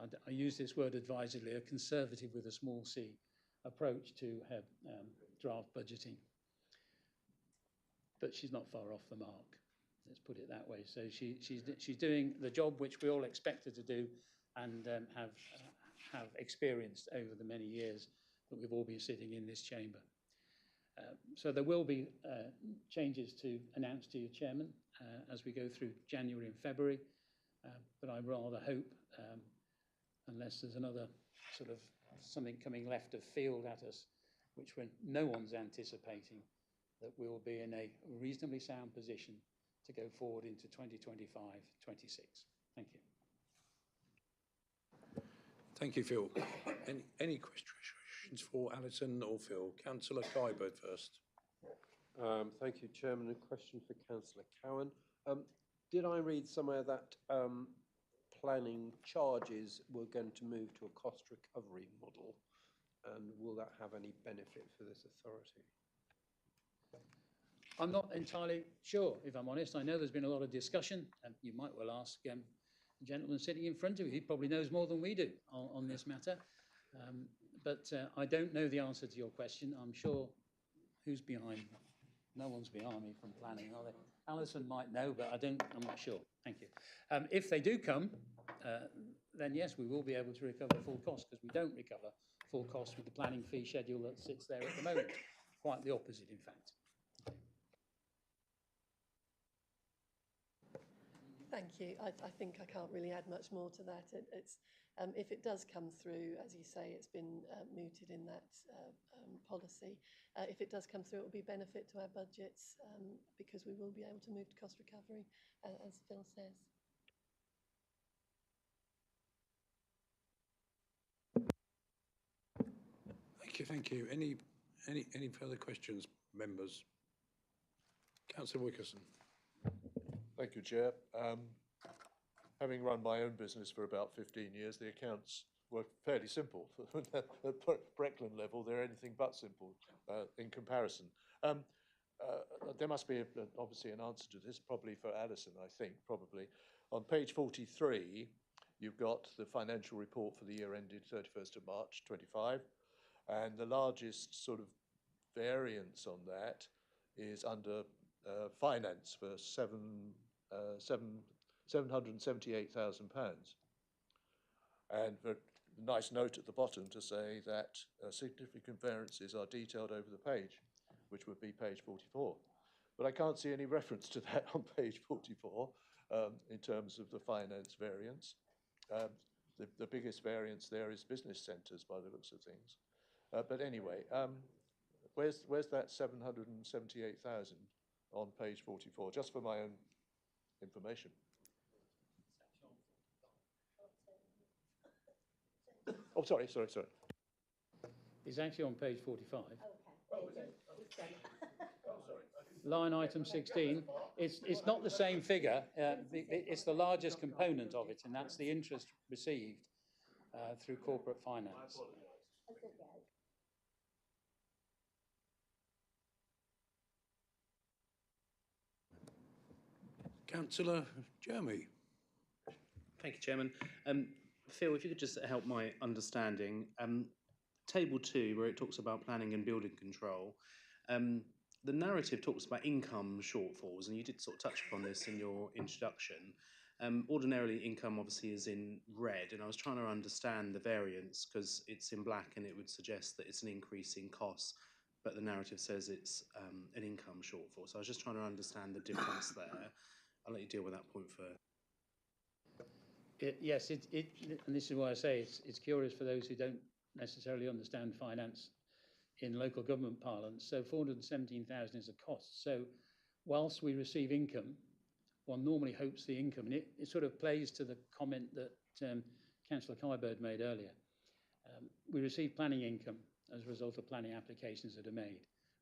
and I use this word advisedly, a conservative with a small c approach to her draft budgeting. But she's not far off the mark, let's put it that way. So she's doing the job which we all expect her to do and have experienced over the many years that we've all been sitting in this chamber. So there will be changes to announce to you, Chairman, as we go through January and February. But I rather hope, unless there's another sort of something coming left of field at us, which no one's anticipating, that we will be in a reasonably sound position to go forward into 2025-26. Thank you. Thank you, Phil. Any questions for Alison or Phil? Councillor Kybird first. Thank you, Chairman. A question for Councillor Cowan. Did I read somewhere that planning charges were going to move to a cost recovery model? And will that have any benefit for this authority? I'm not entirely sure, if I'm honest. I know there's been a lot of discussion, and you might well ask the gentleman sitting in front of you. He probably knows more than we do on this matter. But I don't know the answer to your question. I'm sure who's behind me? No one's behind me from planning, are they? Alison might know, but I'm not sure. Thank you. If they do come, then yes, we will be able to recover full cost, because we don't recover full cost with the planning fee schedule that sits there at the moment. Quite the opposite, in fact. Thank you. I think I can't really add much more to that. If it does come through, as you say, it's been mooted in that policy. If it does come through, it will be a benefit to our budgets because we will be able to move to cost recovery, as Phil says. Thank you. Any further questions, members? Councillor Wickerson. Thank you, Chair. Having run my own business for about 15 years, the accounts were fairly simple. At Breckland level, they're anything but simple in comparison. There must be obviously an answer to this, probably for Alison, I think, probably. On page 43, you've got the financial report for the year ended 31st of March 25, and the largest sort of variance on that is under finance for £778,000. And a nice note at the bottom to say that significant variances are detailed over the page, which would be page 44. But I can't see any reference to that on page 44 in terms of the finance variance. The biggest variance there is business centres by the looks of things. But anyway, where's that 778,000 on page 44, just for my own information? Oh, sorry. It's actually on page 45. Okay. Line item 16. It's not the same figure. It's the largest component of it, and that's the interest received through corporate finance. Councillor Jeremy. Thank you, Chairman. Phil, if you could just help my understanding. Table 2, where it talks about planning and building control, the narrative talks about income shortfalls, and you did sort of touch upon this in your introduction. Ordinarily, income obviously is in red, and I was trying to understand the variance because it's in black and it would suggest that it's an increase in costs, but the narrative says it's an income shortfall. So I was just trying to understand the difference there. I'll let you deal with that point first. Yes, and this is why I say it's curious for those who don't necessarily understand finance in local government parlance. So 417,000 is a cost. So whilst we receive income, one normally hopes the income, and it sort of plays to the comment that Councillor Kybird made earlier. We receive planning income as a result of planning applications that are made.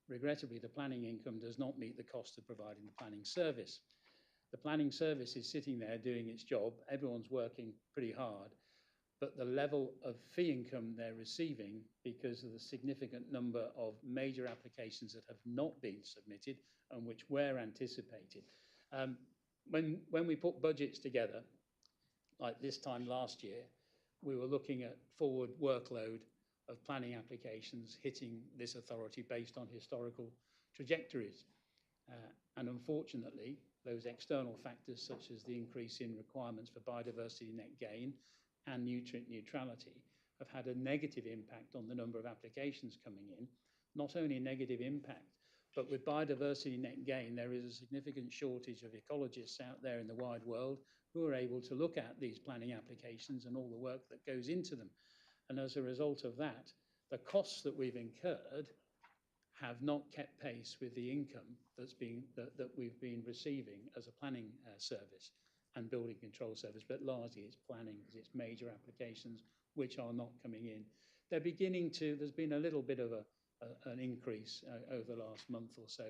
Regrettably, the planning income does not meet the cost of providing the planning service. The planning service is sitting there doing its job. Everyone's working pretty hard, but the level of fee income they're receiving because of the significant number of major applications that have not been submitted and which were anticipated. When we put budgets together, like this time last year, we were looking at forward workload of planning applications hitting this authority based on historical trajectories. And unfortunately, those external factors such as the increase in requirements for biodiversity net gain and nutrient neutrality have had a negative impact on the number of applications coming in. Not only a negative impact, but with biodiversity net gain, there is a significant shortage of ecologists out there in the wide world who are able to look at these planning applications and all the work that goes into them. And as a result of that, the costs that we've incurred have not kept pace with the income that we've been receiving as a planning service and building control service, but largely it's planning because it's major applications which are not coming in. They're beginning to, there's been a little bit of an increase over the last month or so,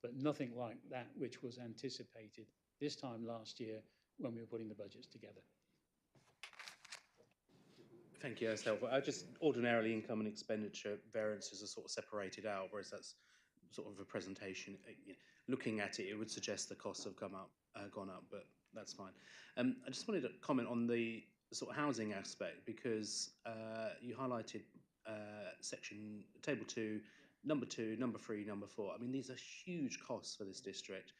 but nothing like that which was anticipated this time last year when we were putting the budgets together. Thank you, that's helpful. Just ordinarily income and expenditure variances are sort of separated out, whereas that's sort of a presentation. Looking at it, it would suggest the costs have gone up, but that's fine. I just wanted to comment on the sort of housing aspect because you highlighted table 2, number 2, number 3, number 4. I mean, these are huge costs for this district.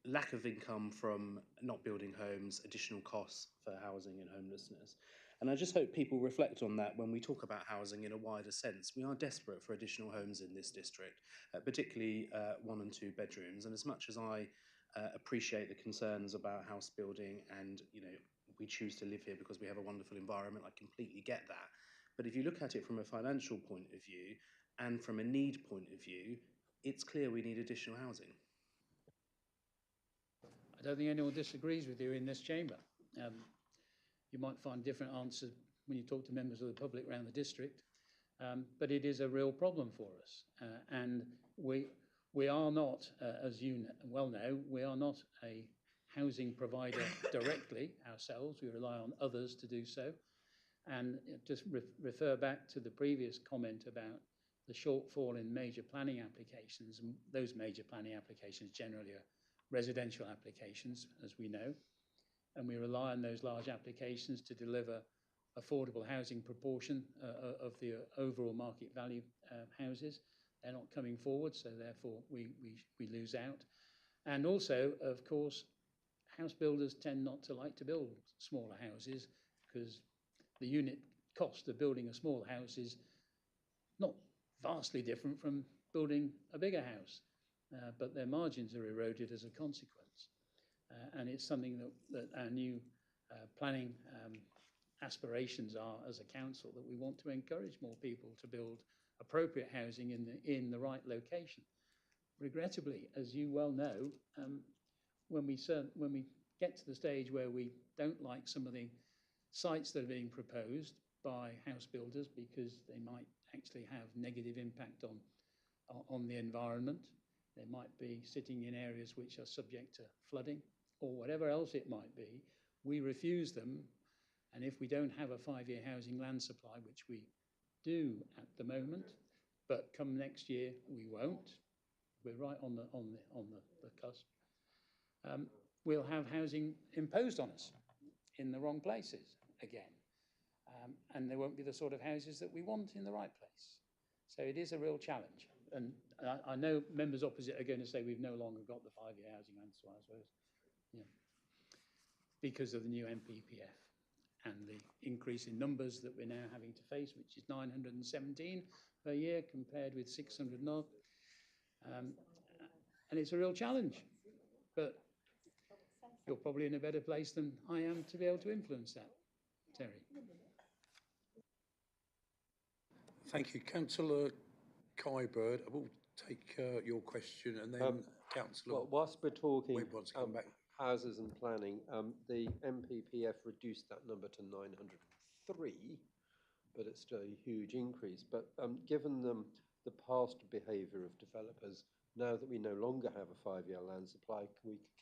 Lack of income from not building homes, additional costs for housing and homelessness. And I just hope people reflect on that when we talk about housing in a wider sense. We are desperate for additional homes in this district, particularly 1 and 2 bedrooms. And as much as I appreciate the concerns about house building and, you know, we choose to live here because we have a wonderful environment, I completely get that. But if you look at it from a financial point of view and from a need point of view, it's clear we need additional housing. I don't think anyone disagrees with you in this chamber. You might find different answers when you talk to members of the public around the district, but it is a real problem for us. And we are not, as you well know, we are not a housing provider directly ourselves. We rely on others to do so. And just refer back to the previous comment about the shortfall in major planning applications. And those major planning applications generally are residential applications, as we know, and we rely on those large applications to deliver affordable housing proportion of the overall market value houses. They're not coming forward, so therefore we lose out. And also, of course, house builders tend not to like to build smaller houses because the unit cost of building a small house is not vastly different from building a bigger house. But their margins are eroded as a consequence. And it's something that our new planning aspirations are as a council, that we want to encourage more people to build appropriate housing in the right location. Regrettably, as you well know, when we get to the stage where we don't like some of the sites that are being proposed by house builders because they might actually have negative impact on the environment, they might be sitting in areas which are subject to flooding or whatever else it might be, we refuse them. And if we don't have a 5-year housing land supply, which we do at the moment, but come next year we won't, we're right on the cusp, we'll have housing imposed on us in the wrong places again. And there won't be the sort of houses that we want in the right place. So it is a real challenge. And I know members opposite are going to say we've no longer got the 5-year housing land supply, I suppose. Yeah. because of the new MPPF and the increase in numbers that we're now having to face, which is 917 per year compared with 600 odd. And it's a real challenge, but you're probably in a better place than I am to be able to influence that, Terry. Thank you. Councillor Kybird, I will take your question, and then Councillor Well, whilst we're talking Webb wants to come back. houses and planning, the MPPF reduced that number to 903, but it's still a huge increase. But given the past behaviour of developers, now that we no longer have a 5-year land supply,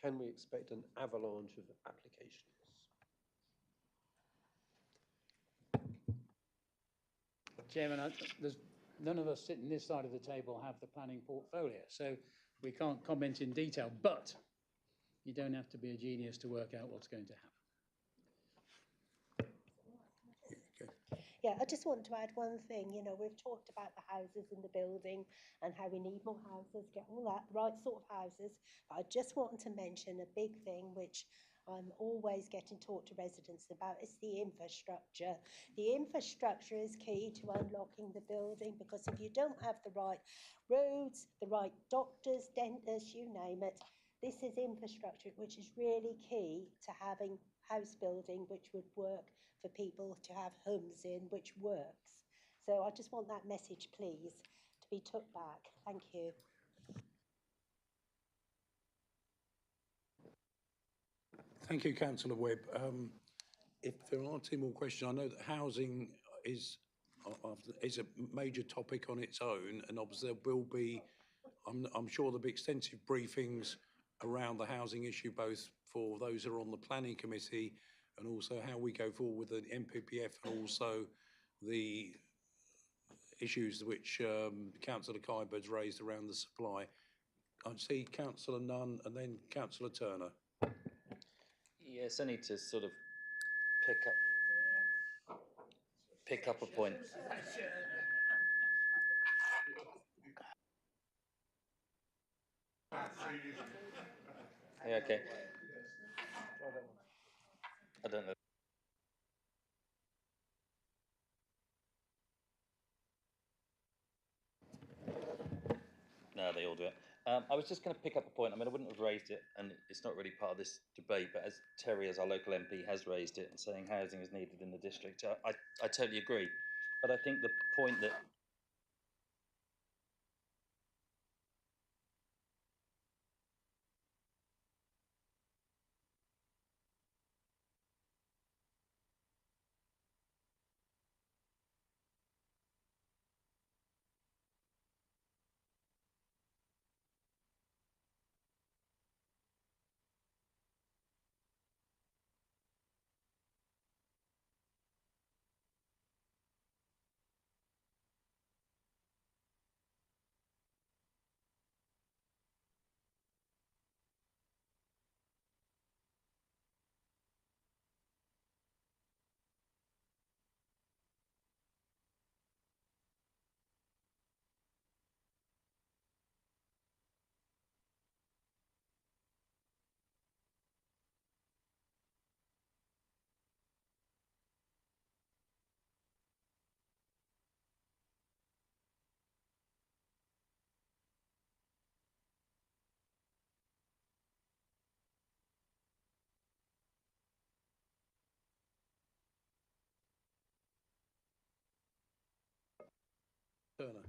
can we expect an avalanche of applications? Chairman, there's none of us sitting this side of the table have the planning portfolio, so we can't comment in detail, but you don't have to be a genius to work out what's going to happen. Yeah, I just want to add one thing. You know, we've talked about the houses in the building and how we need more houses, get all that, the right sort of houses. But I just want to mention a big thing which I'm always getting talked to residents about is the infrastructure. The infrastructure is key to unlocking the building, because if you don't have the right roads, the right doctors, dentists, you name it, this is infrastructure which is really key to having house building which would work for people to have homes in, which works. So I just want that message, please, to be took back. Thank you. Thank you, Councillor Webb. If there aren't any more questions, I know that housing is a major topic on its own, and obviously there will be, I'm sure there'll be extensive briefings around the housing issue, both for those who are on the planning committee and also how we go forward with the MPPF, and also the issues which Councillor Kybird's raised around the supply. I see Councillor Nunn and then Councillor Turner. Yes, I need to sort of pick up a point. Yeah, okay. I don't know. No, they all do it. I was just going to pick up a point. I mean, I wouldn't have raised it, and it's not really part of this debate, but as Terry, as our local MP, has raised it and saying housing is needed in the district, I totally agree. But I think the point that Turner.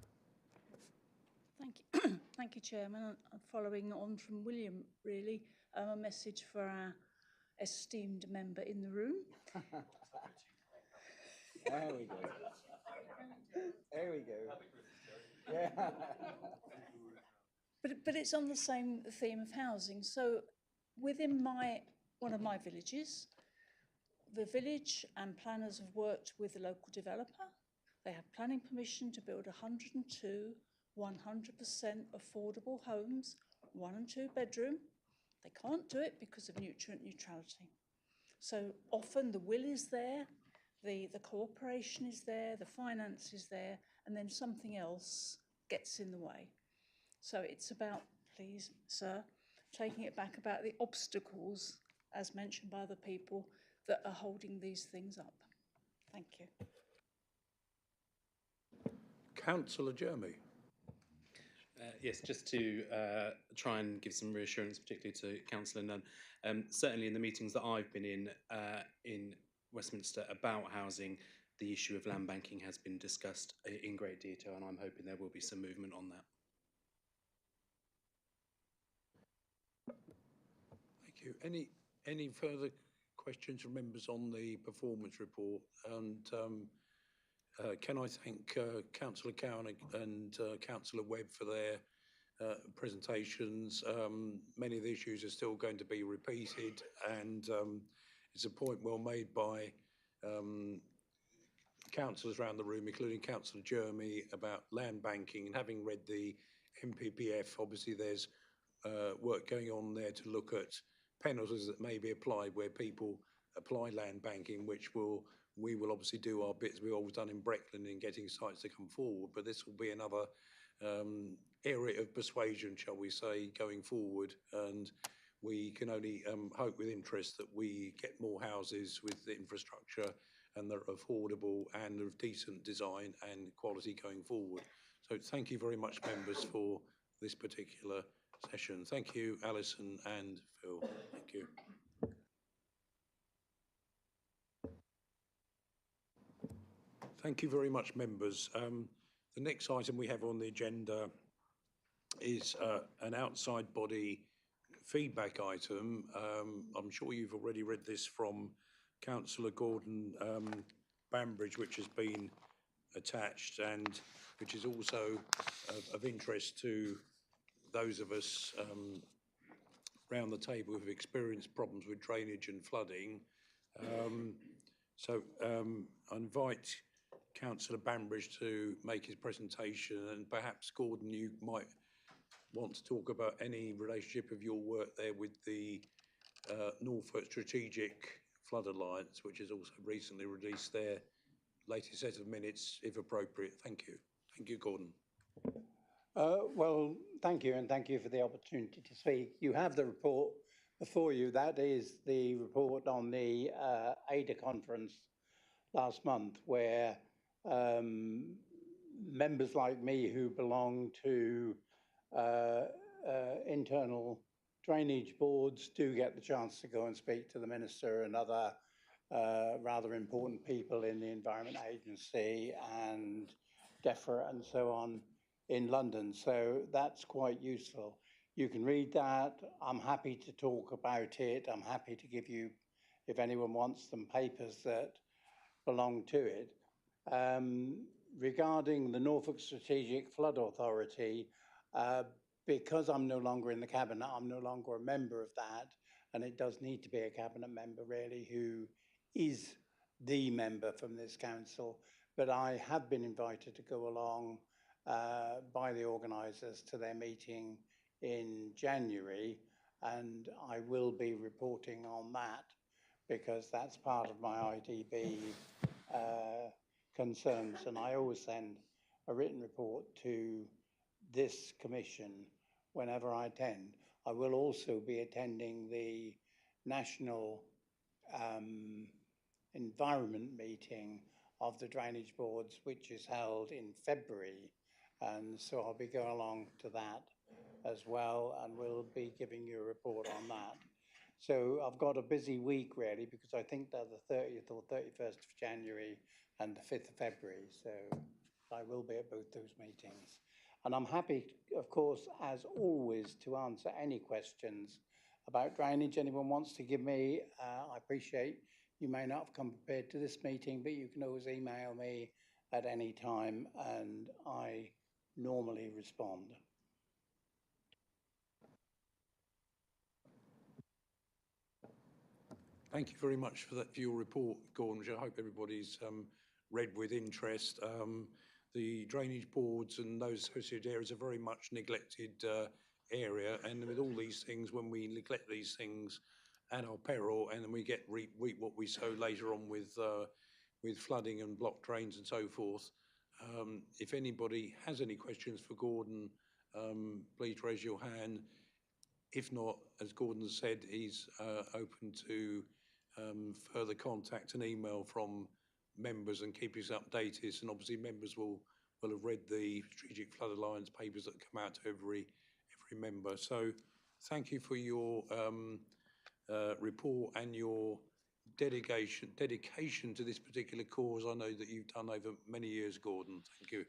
Thank you, thank you, Chairman. And following on from William, really, a message for our esteemed member in the room. There we go. There we go. Yeah. But it's on the same theme of housing. So within one of my villages, the village and planners have worked with the local developer. They have planning permission to build 102 100% affordable homes, 1 and 2 bedroom. They can't do it because of nutrient neutrality. So often the will is there, the cooperation is there, the finance is there, and then something else gets in the way. So it's about, please, sir, taking it back about the obstacles as mentioned by other people, that are holding these things up. Thank you. Councillor Jeremy. Yes, just to try and give some reassurance, particularly to Councillor Nunn. Certainly in the meetings that I've been in Westminster about housing, the issue of land banking has been discussed in great detail, and I'm hoping there will be some movement on that. Thank you. Any further questions from members on the performance report? And can I thank Councillor Cowan and Councillor Webb for their presentations. Many of the issues are still going to be repeated, and it's a point well made by councillors around the room, including Councillor Jeremy, about land banking. And having read the MPPF, obviously there's work going on there to look at penalties that may be applied where people apply land banking, which we will obviously do our bits we've always done in Breckland in getting sites to come forward, but this will be another area of persuasion, shall we say, going forward, and we can only hope with interest that we get more houses with the infrastructure and that are affordable and of decent design and quality going forward. So thank you very much, members, for this particular session. Thank you, Alison and Phil. Thank you. Thank you very much, members. The next item we have on the agenda is an outside body feedback item. I'm sure you've already read this from Councillor Gordon Bambridge, which has been attached and which is also of interest to those of us round the table who've experienced problems with drainage and flooding. I invite Councillor Bambridge to make his presentation, and perhaps Gordon, you might want to talk about any relationship of your work there with the Norfolk Strategic Flood Alliance, which has also recently released their latest set of minutes, if appropriate. Thank you. Thank you, Gordon. Well, thank you, and thank you for the opportunity to speak. You have the report before you. That is the report on the ADA conference last month, where members like me who belong to internal drainage boards do get the chance to go and speak to the Minister and other rather important people in the Environment Agency and DEFRA and so on in London. So that's quite useful. You can read that. I'm happy to talk about it. I'm happy to give you, if anyone wants them, papers that belong to it. Regarding the Norfolk Strategic Flood Authority, because I'm no longer in the Cabinet, I'm no longer a member of that, and it does need to be a Cabinet member really who is the member from this council, but I have been invited to go along by the organisers to their meeting in January, and I will be reporting on that because that's part of my IDB concerns, and I always send a written report to this commission whenever I attend. I will also be attending the National Environment meeting of the drainage boards, which is held in February, and so I'll be going along to that as well, and we'll be giving you a report on that. So I've got a busy week really, because I think they're the 30th or 31st of January and the 5th of February, so I will be at both those meetings. And I'm happy, of course, as always, to answer any questions about drainage anyone wants to give me. I appreciate you may not have come prepared to this meeting, but you can always email me at any time, and I normally respond. Thank you very much for that, for your report, Gordon, which I hope everybody's read with interest. The drainage boards and those associated areas are very much neglected area, and with all these things, when we neglect these things at our peril, and then we get reap what we sow later on with flooding and blocked drains and so forth. If anybody has any questions for Gordon, please raise your hand. If not, as Gordon said, he's open to further contact and email from members and keep us updated. And obviously members will have read the Strategic Flood Alliance papers that come out to every member. So thank you for your report and your dedication to this particular cause. I know that you've done over many years, Gordon. Thank you.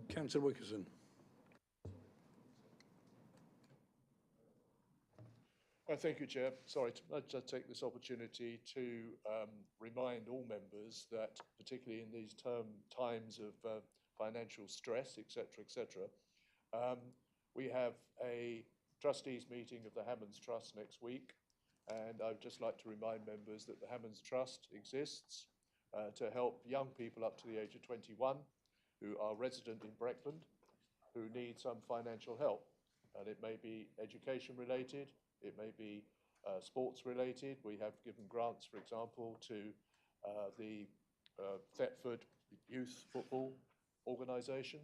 Councillor Wickerson. Thank you, Chair. Sorry, I'd just take this opportunity to remind all members that, particularly in these times of financial stress, etc., we have a trustees meeting of the Hammonds Trust next week, and I'd just like to remind members that the Hammonds Trust exists to help young people up to the age of 21 who are resident in Breckland who need some financial help, and it may be education related, it may be sports related. We have given grants, for example, to the Thetford Youth Football Organisation,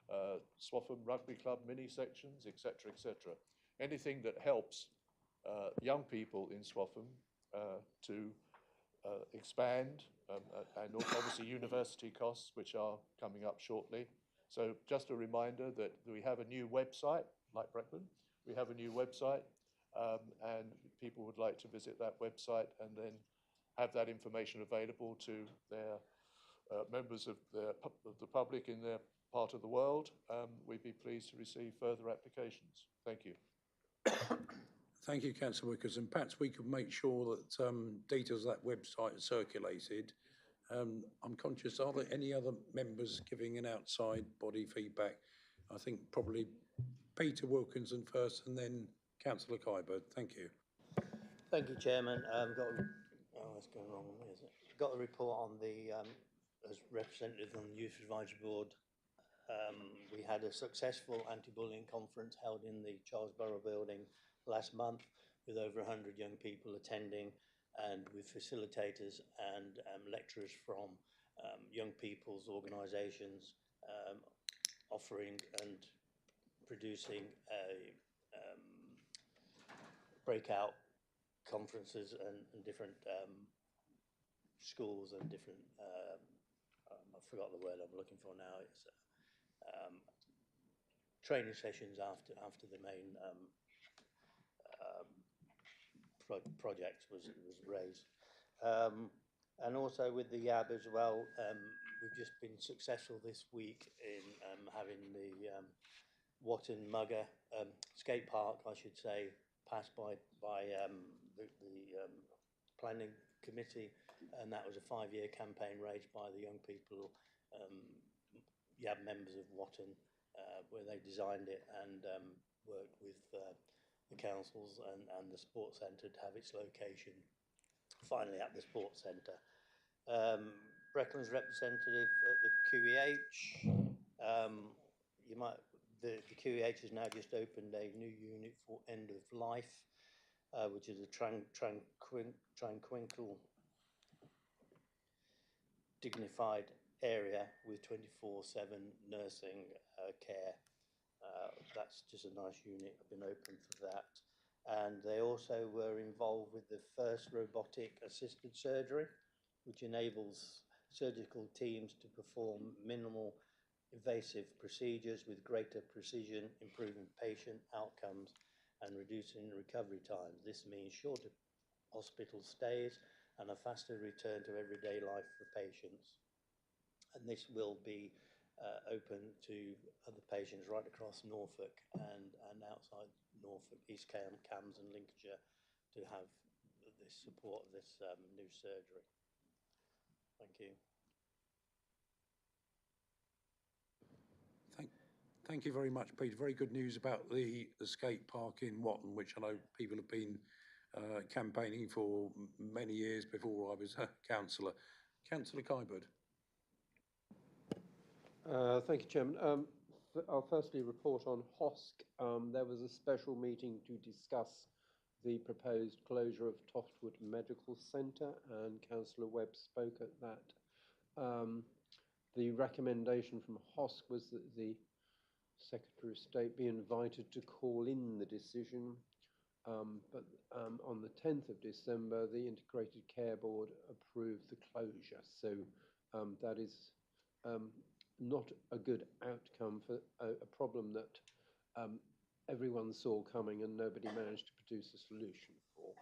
Swaffham Rugby Club mini sections, etc., etc. Anything that helps young people in Swaffham to expand, and obviously university costs, which are coming up shortly. So just a reminder that we have a new website, like Breckland. We have a new website, and people would like to visit that website and then have that information available to their members of the public in their part of the world. We'd be pleased to receive further applications. Thank you. Thank you, Councillor Wickers. And perhaps we could make sure that details of that website are circulated. I'm conscious, are there any other members giving an outside body feedback? I think probably Peter Wilkinson first and then Councillor Kybird. Thank you. Thank you, Chairman. What's going wrong with me, is it? Got a report on the, as representative on the Youth Advisory Board. We had a successful anti-bullying conference held in the Charles Borough building last month with over 100 young people attending, and with facilitators and lecturers from young people's organisations offering and producing breakout conferences and different schools and different, I forgot the word I'm looking for now, it's training sessions after the main project was raised. And also with the YAB as well, we've just been successful this week in having the Watton Mugger skate park, I should say, passed by the planning committee, and that was a 5-year campaign raised by the young people, YAB members of Watton, where they designed it and worked with the councils and the sports centre to have its location finally at the sports centre. Breckland's representative at the QEH, the QEH has now just opened a new unit for end of life, which is a tranquil, dignified area with 24/7 nursing care. That's just a nice unit. I've been open for that. And they also were involved with the first robotic assisted surgery, which enables surgical teams to perform minimal invasive procedures with greater precision, improving patient outcomes and reducing recovery times. This means shorter hospital stays and a faster return to everyday life for patients. And this will be open to other patients right across Norfolk and outside Norfolk, East Cambs and Lincolnshire, to have this support of this new surgery. Thank you. Thank you very much, Peter. Very good news about the skate park in Watton, which I know people have been campaigning for many years before I was a councillor. Councillor Kybird. Thank you, Chairman. I'll firstly report on HOSC. There was a special meeting to discuss the proposed closure of Toftwood Medical Centre, and Councillor Webb spoke at that. The recommendation from HOSC was that the Secretary of State be invited to call in the decision, but on the 10th of December, the Integrated Care Board approved the closure. So that is not a good outcome for a problem that everyone saw coming and nobody managed to produce a solution for.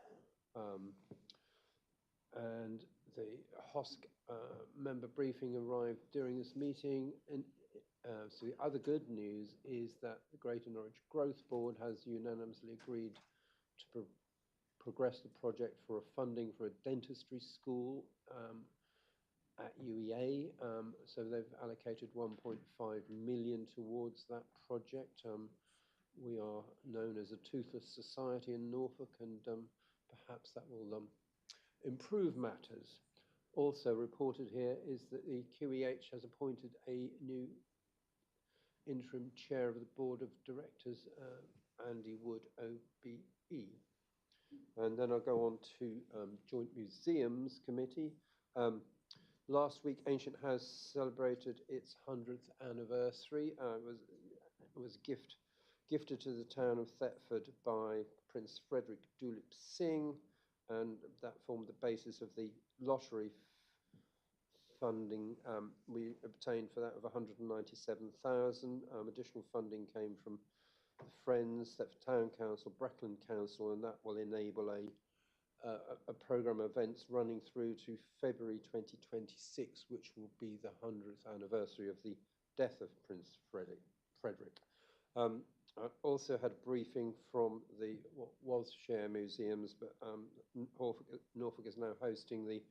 And the HOSC member briefing arrived during this meeting. And so the other good news is that the Greater Norwich Growth Board has unanimously agreed to progress the project for a funding for a dentistry school at UEA. So they've allocated 1.5 million towards that project. We are known as a toothless society in Norfolk, and perhaps that will improve matters. Also reported here is that the QEH has appointed a new interim chair of the board of directors, Andy Wood, OBE. And then I'll go on to Joint Museums Committee. Last week, Ancient House celebrated its 100th anniversary. It was gifted to the town of Thetford by Prince Frederick Dulip Singh, and that formed the basis of the lottery funding we obtained for that of 197,000. Additional funding came from the Friends, Thetford Town Council, Breckland Council, and that will enable a programme of events running through to February 2026, which will be the 100th anniversary of the death of Prince Frederick. I also had a briefing from what was Share Museums, but Norfolk is now hosting the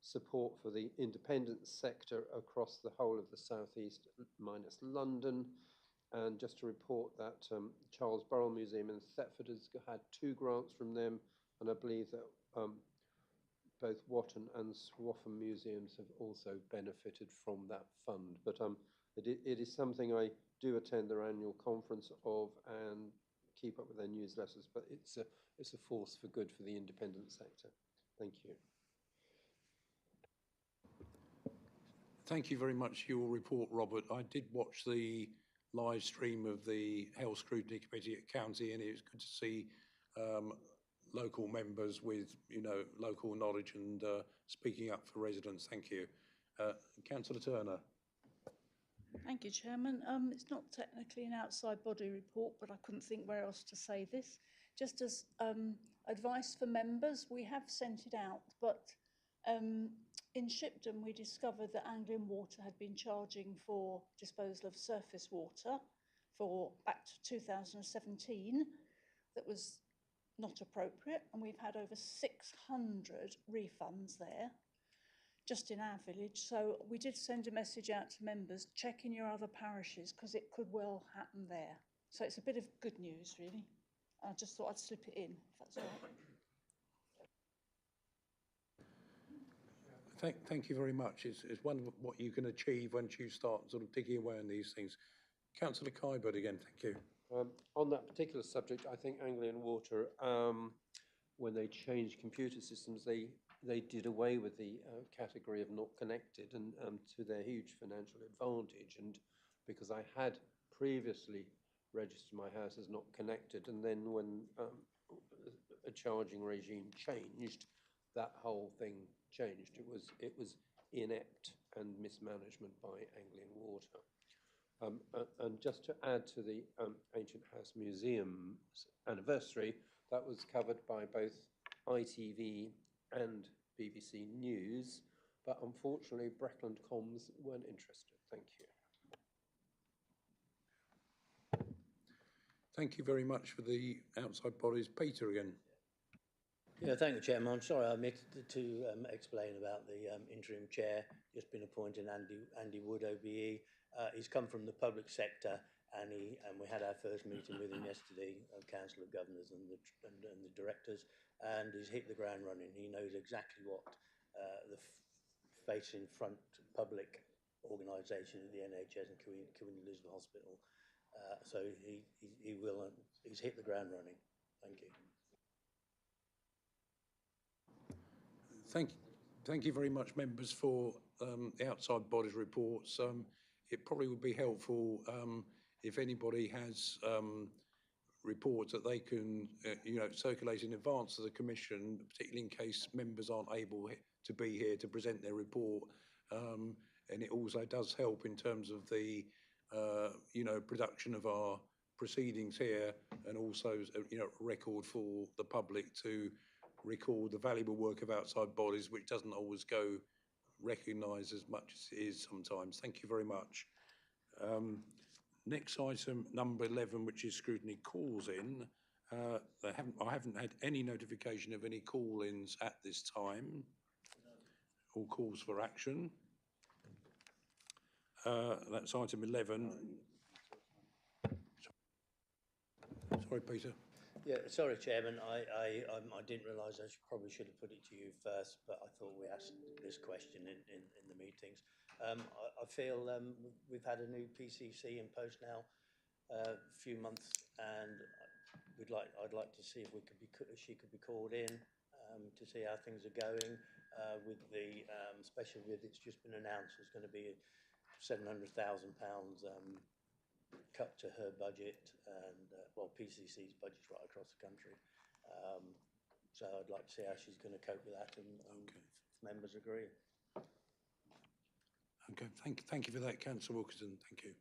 support for the independent sector across the whole of the southeast minus London. And just to report that Charles Burrell Museum in Thetford has had 2 grants from them, and I believe that both Watton and Swaffham museums have also benefited from that fund. But it is something I do attend their annual conference of and keep up with their newsletters, but it's a force for good for the independent sector. Thank you. Thank you very much for your report, Robert. I did watch the live stream of the Health Scrutiny Committee at County, and it was good to see local members with, local knowledge and speaking up for residents. Thank you. Councillor Turner. Thank you, Chairman. It's not technically an outside body report, but I couldn't think where else to say this. Just as advice for members, we have sent it out, but in Shipton we discovered that Anglian Water had been charging for disposal of surface water for back to 2017 that was not appropriate, and we've had over 600 refunds there just in our village. So we did send a message out to members, check in your other parishes, because it could well happen there. So it's a bit of good news, really. I just thought I'd slip it in, if that's all right. Thank you very much. It's wonderful what you can achieve once you start sort of digging away on these things. Councillor Kybert again, thank you. On that particular subject, I think Anglian Water, when they changed computer systems, they did away with the category of not connected, and to their huge financial advantage. And because I had previously registered my house as not connected, and then when a charging regime changed, that whole thing changed. It was inept and mismanagement by Anglian Water. And just to add to the Ancient House Museum's anniversary, that was covered by both ITV and BBC News, but unfortunately Breckland Comms weren't interested. Thank you. Thank you very much for the outside bodies. Peter again. Yeah, thank you, Chairman. I'm sorry I omitted to explain about the interim chair. Just been appointed Andy Wood, OBE. He's come from the public sector, and we had our first meeting with him yesterday, Council of Governors and the directors, and he's hit the ground running. He knows exactly what the facing front public organisation of the NHS and Queen Elizabeth Hospital. So he's hit the ground running. Thank you. Thank you very much, members, for the outside bodies reports, it probably would be helpful if anybody has reports that they can, circulate in advance of the Commission, particularly in case members aren't able to be here to present their report. And it also does help in terms of the, production of our proceedings here, and also, record for the public to record the valuable work of outside bodies, which doesn't always go recognised as much as it is sometimes. Thank you very much. Next item, number 11, which is scrutiny calls in. I haven't had any notification of any call-ins at this time, or calls for action. That's item 11. Sorry, Peter. Yeah, sorry, Chairman. I didn't realise probably should have put it to you first, but I thought we asked this question in the meetings. I feel we've had a new PCC in post now a few months, and I'd like to see if she could be called in to see how things are going with the special with it's just been announced there's going to be a £700,000 cut to her budget, and PCC's budget's right across the country. So I'd like to see how she's going to cope with that, and if members agree. Okay, thank you for that, Councillor Wilkinson. Thank you.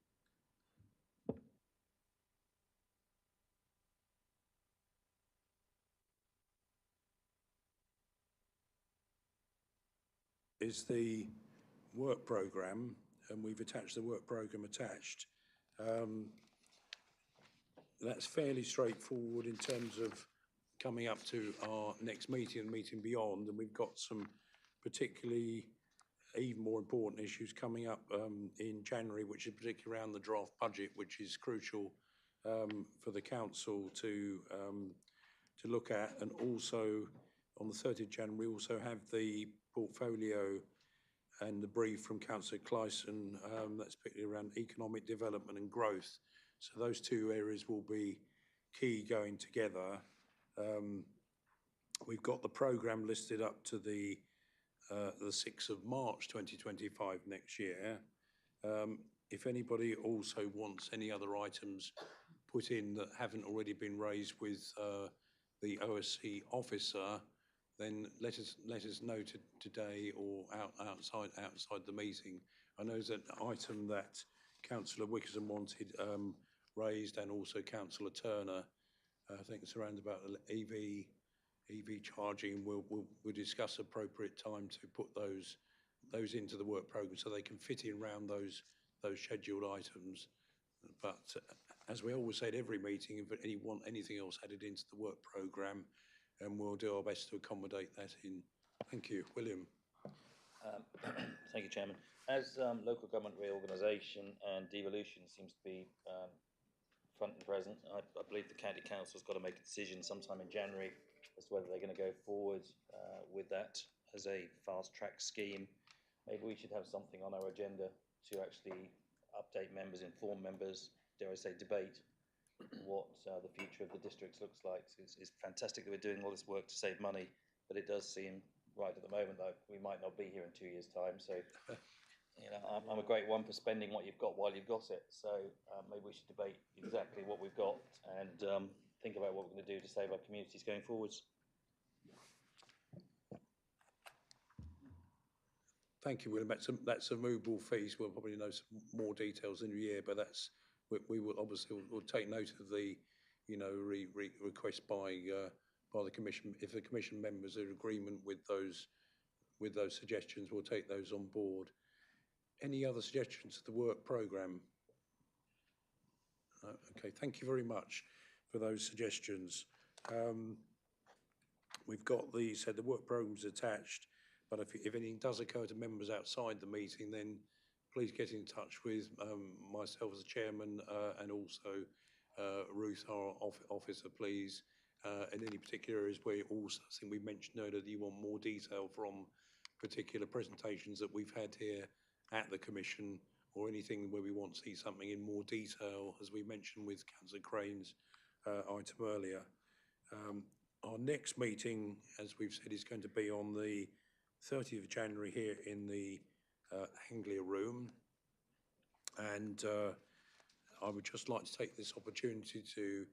Is the work programme, and we've attached the work programme attached. That's fairly straightforward in terms of coming up to our next meeting and meeting beyond, and we've got some particularly even more important issues coming up in January, which is particularly around the draft budget, which is crucial for the council to look at. And also on the 30th of January, we also have the portfolio and the brief from Councillor Clyson, that's particularly around economic development and growth. So those two areas will be key going together. We've got the programme listed up to the 6th of March 2025 next year. If anybody also wants any other items put in that haven't already been raised with the OSC officer, then let us know today or outside the meeting. I know there's an item that Councillor Wickerson wanted raised, and also Councillor Turner. I think it's around about EV charging. We'll discuss appropriate time to put those into the work programme so they can fit in around those scheduled items. But as we always say at every meeting, if you want anything else added into the work programme, and we'll do our best to accommodate that in. Thank you. William. Thank you, Chairman. As local government reorganisation and devolution seems to be front and present, I believe the County Council's got to make a decision sometime in January as to whether they're going to go forward with that as a fast-track scheme. Maybe we should have something on our agenda to actually update members, inform members, dare I say debate, what the future of the districts looks like. It's fantastic that we're doing all this work to save money, but it does seem right at the moment that we might not be here in 2 years' time. So, I'm a great one for spending what you've got while you've got it. So maybe we should debate exactly what we've got and think about what we're going to do to save our communities going forwards. Thank you, William. That's a movable feast. We'll probably know some more details in a year, but we will obviously will take note of the, request by the Commission. If the Commission members are in agreement with those suggestions, we'll take those on board. Any other suggestions to the work programme? Okay, thank you very much for those suggestions. We've got the work programme's attached, but if anything does occur to members outside the meeting, then please get in touch with myself as the chairman and also Ruth, our officer, please. In any particular areas where also, I think we mentioned earlier that you want more detail from particular presentations that we've had here at the Commission, or anything where we want to see something in more detail, as we mentioned with Councillor Crane's item earlier. Our next meeting, as we've said, is going to be on the 30th of January here in the Anglia Room. And I would just like to take this opportunity to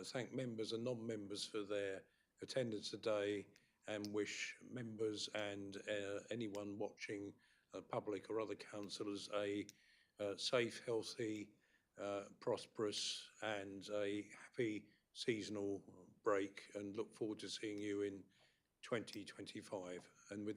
thank members and non-members for their attendance today, and wish members and anyone watching, public or other councillors, a safe, healthy, prosperous and a happy seasonal break, and look forward to seeing you in 2025. And with that,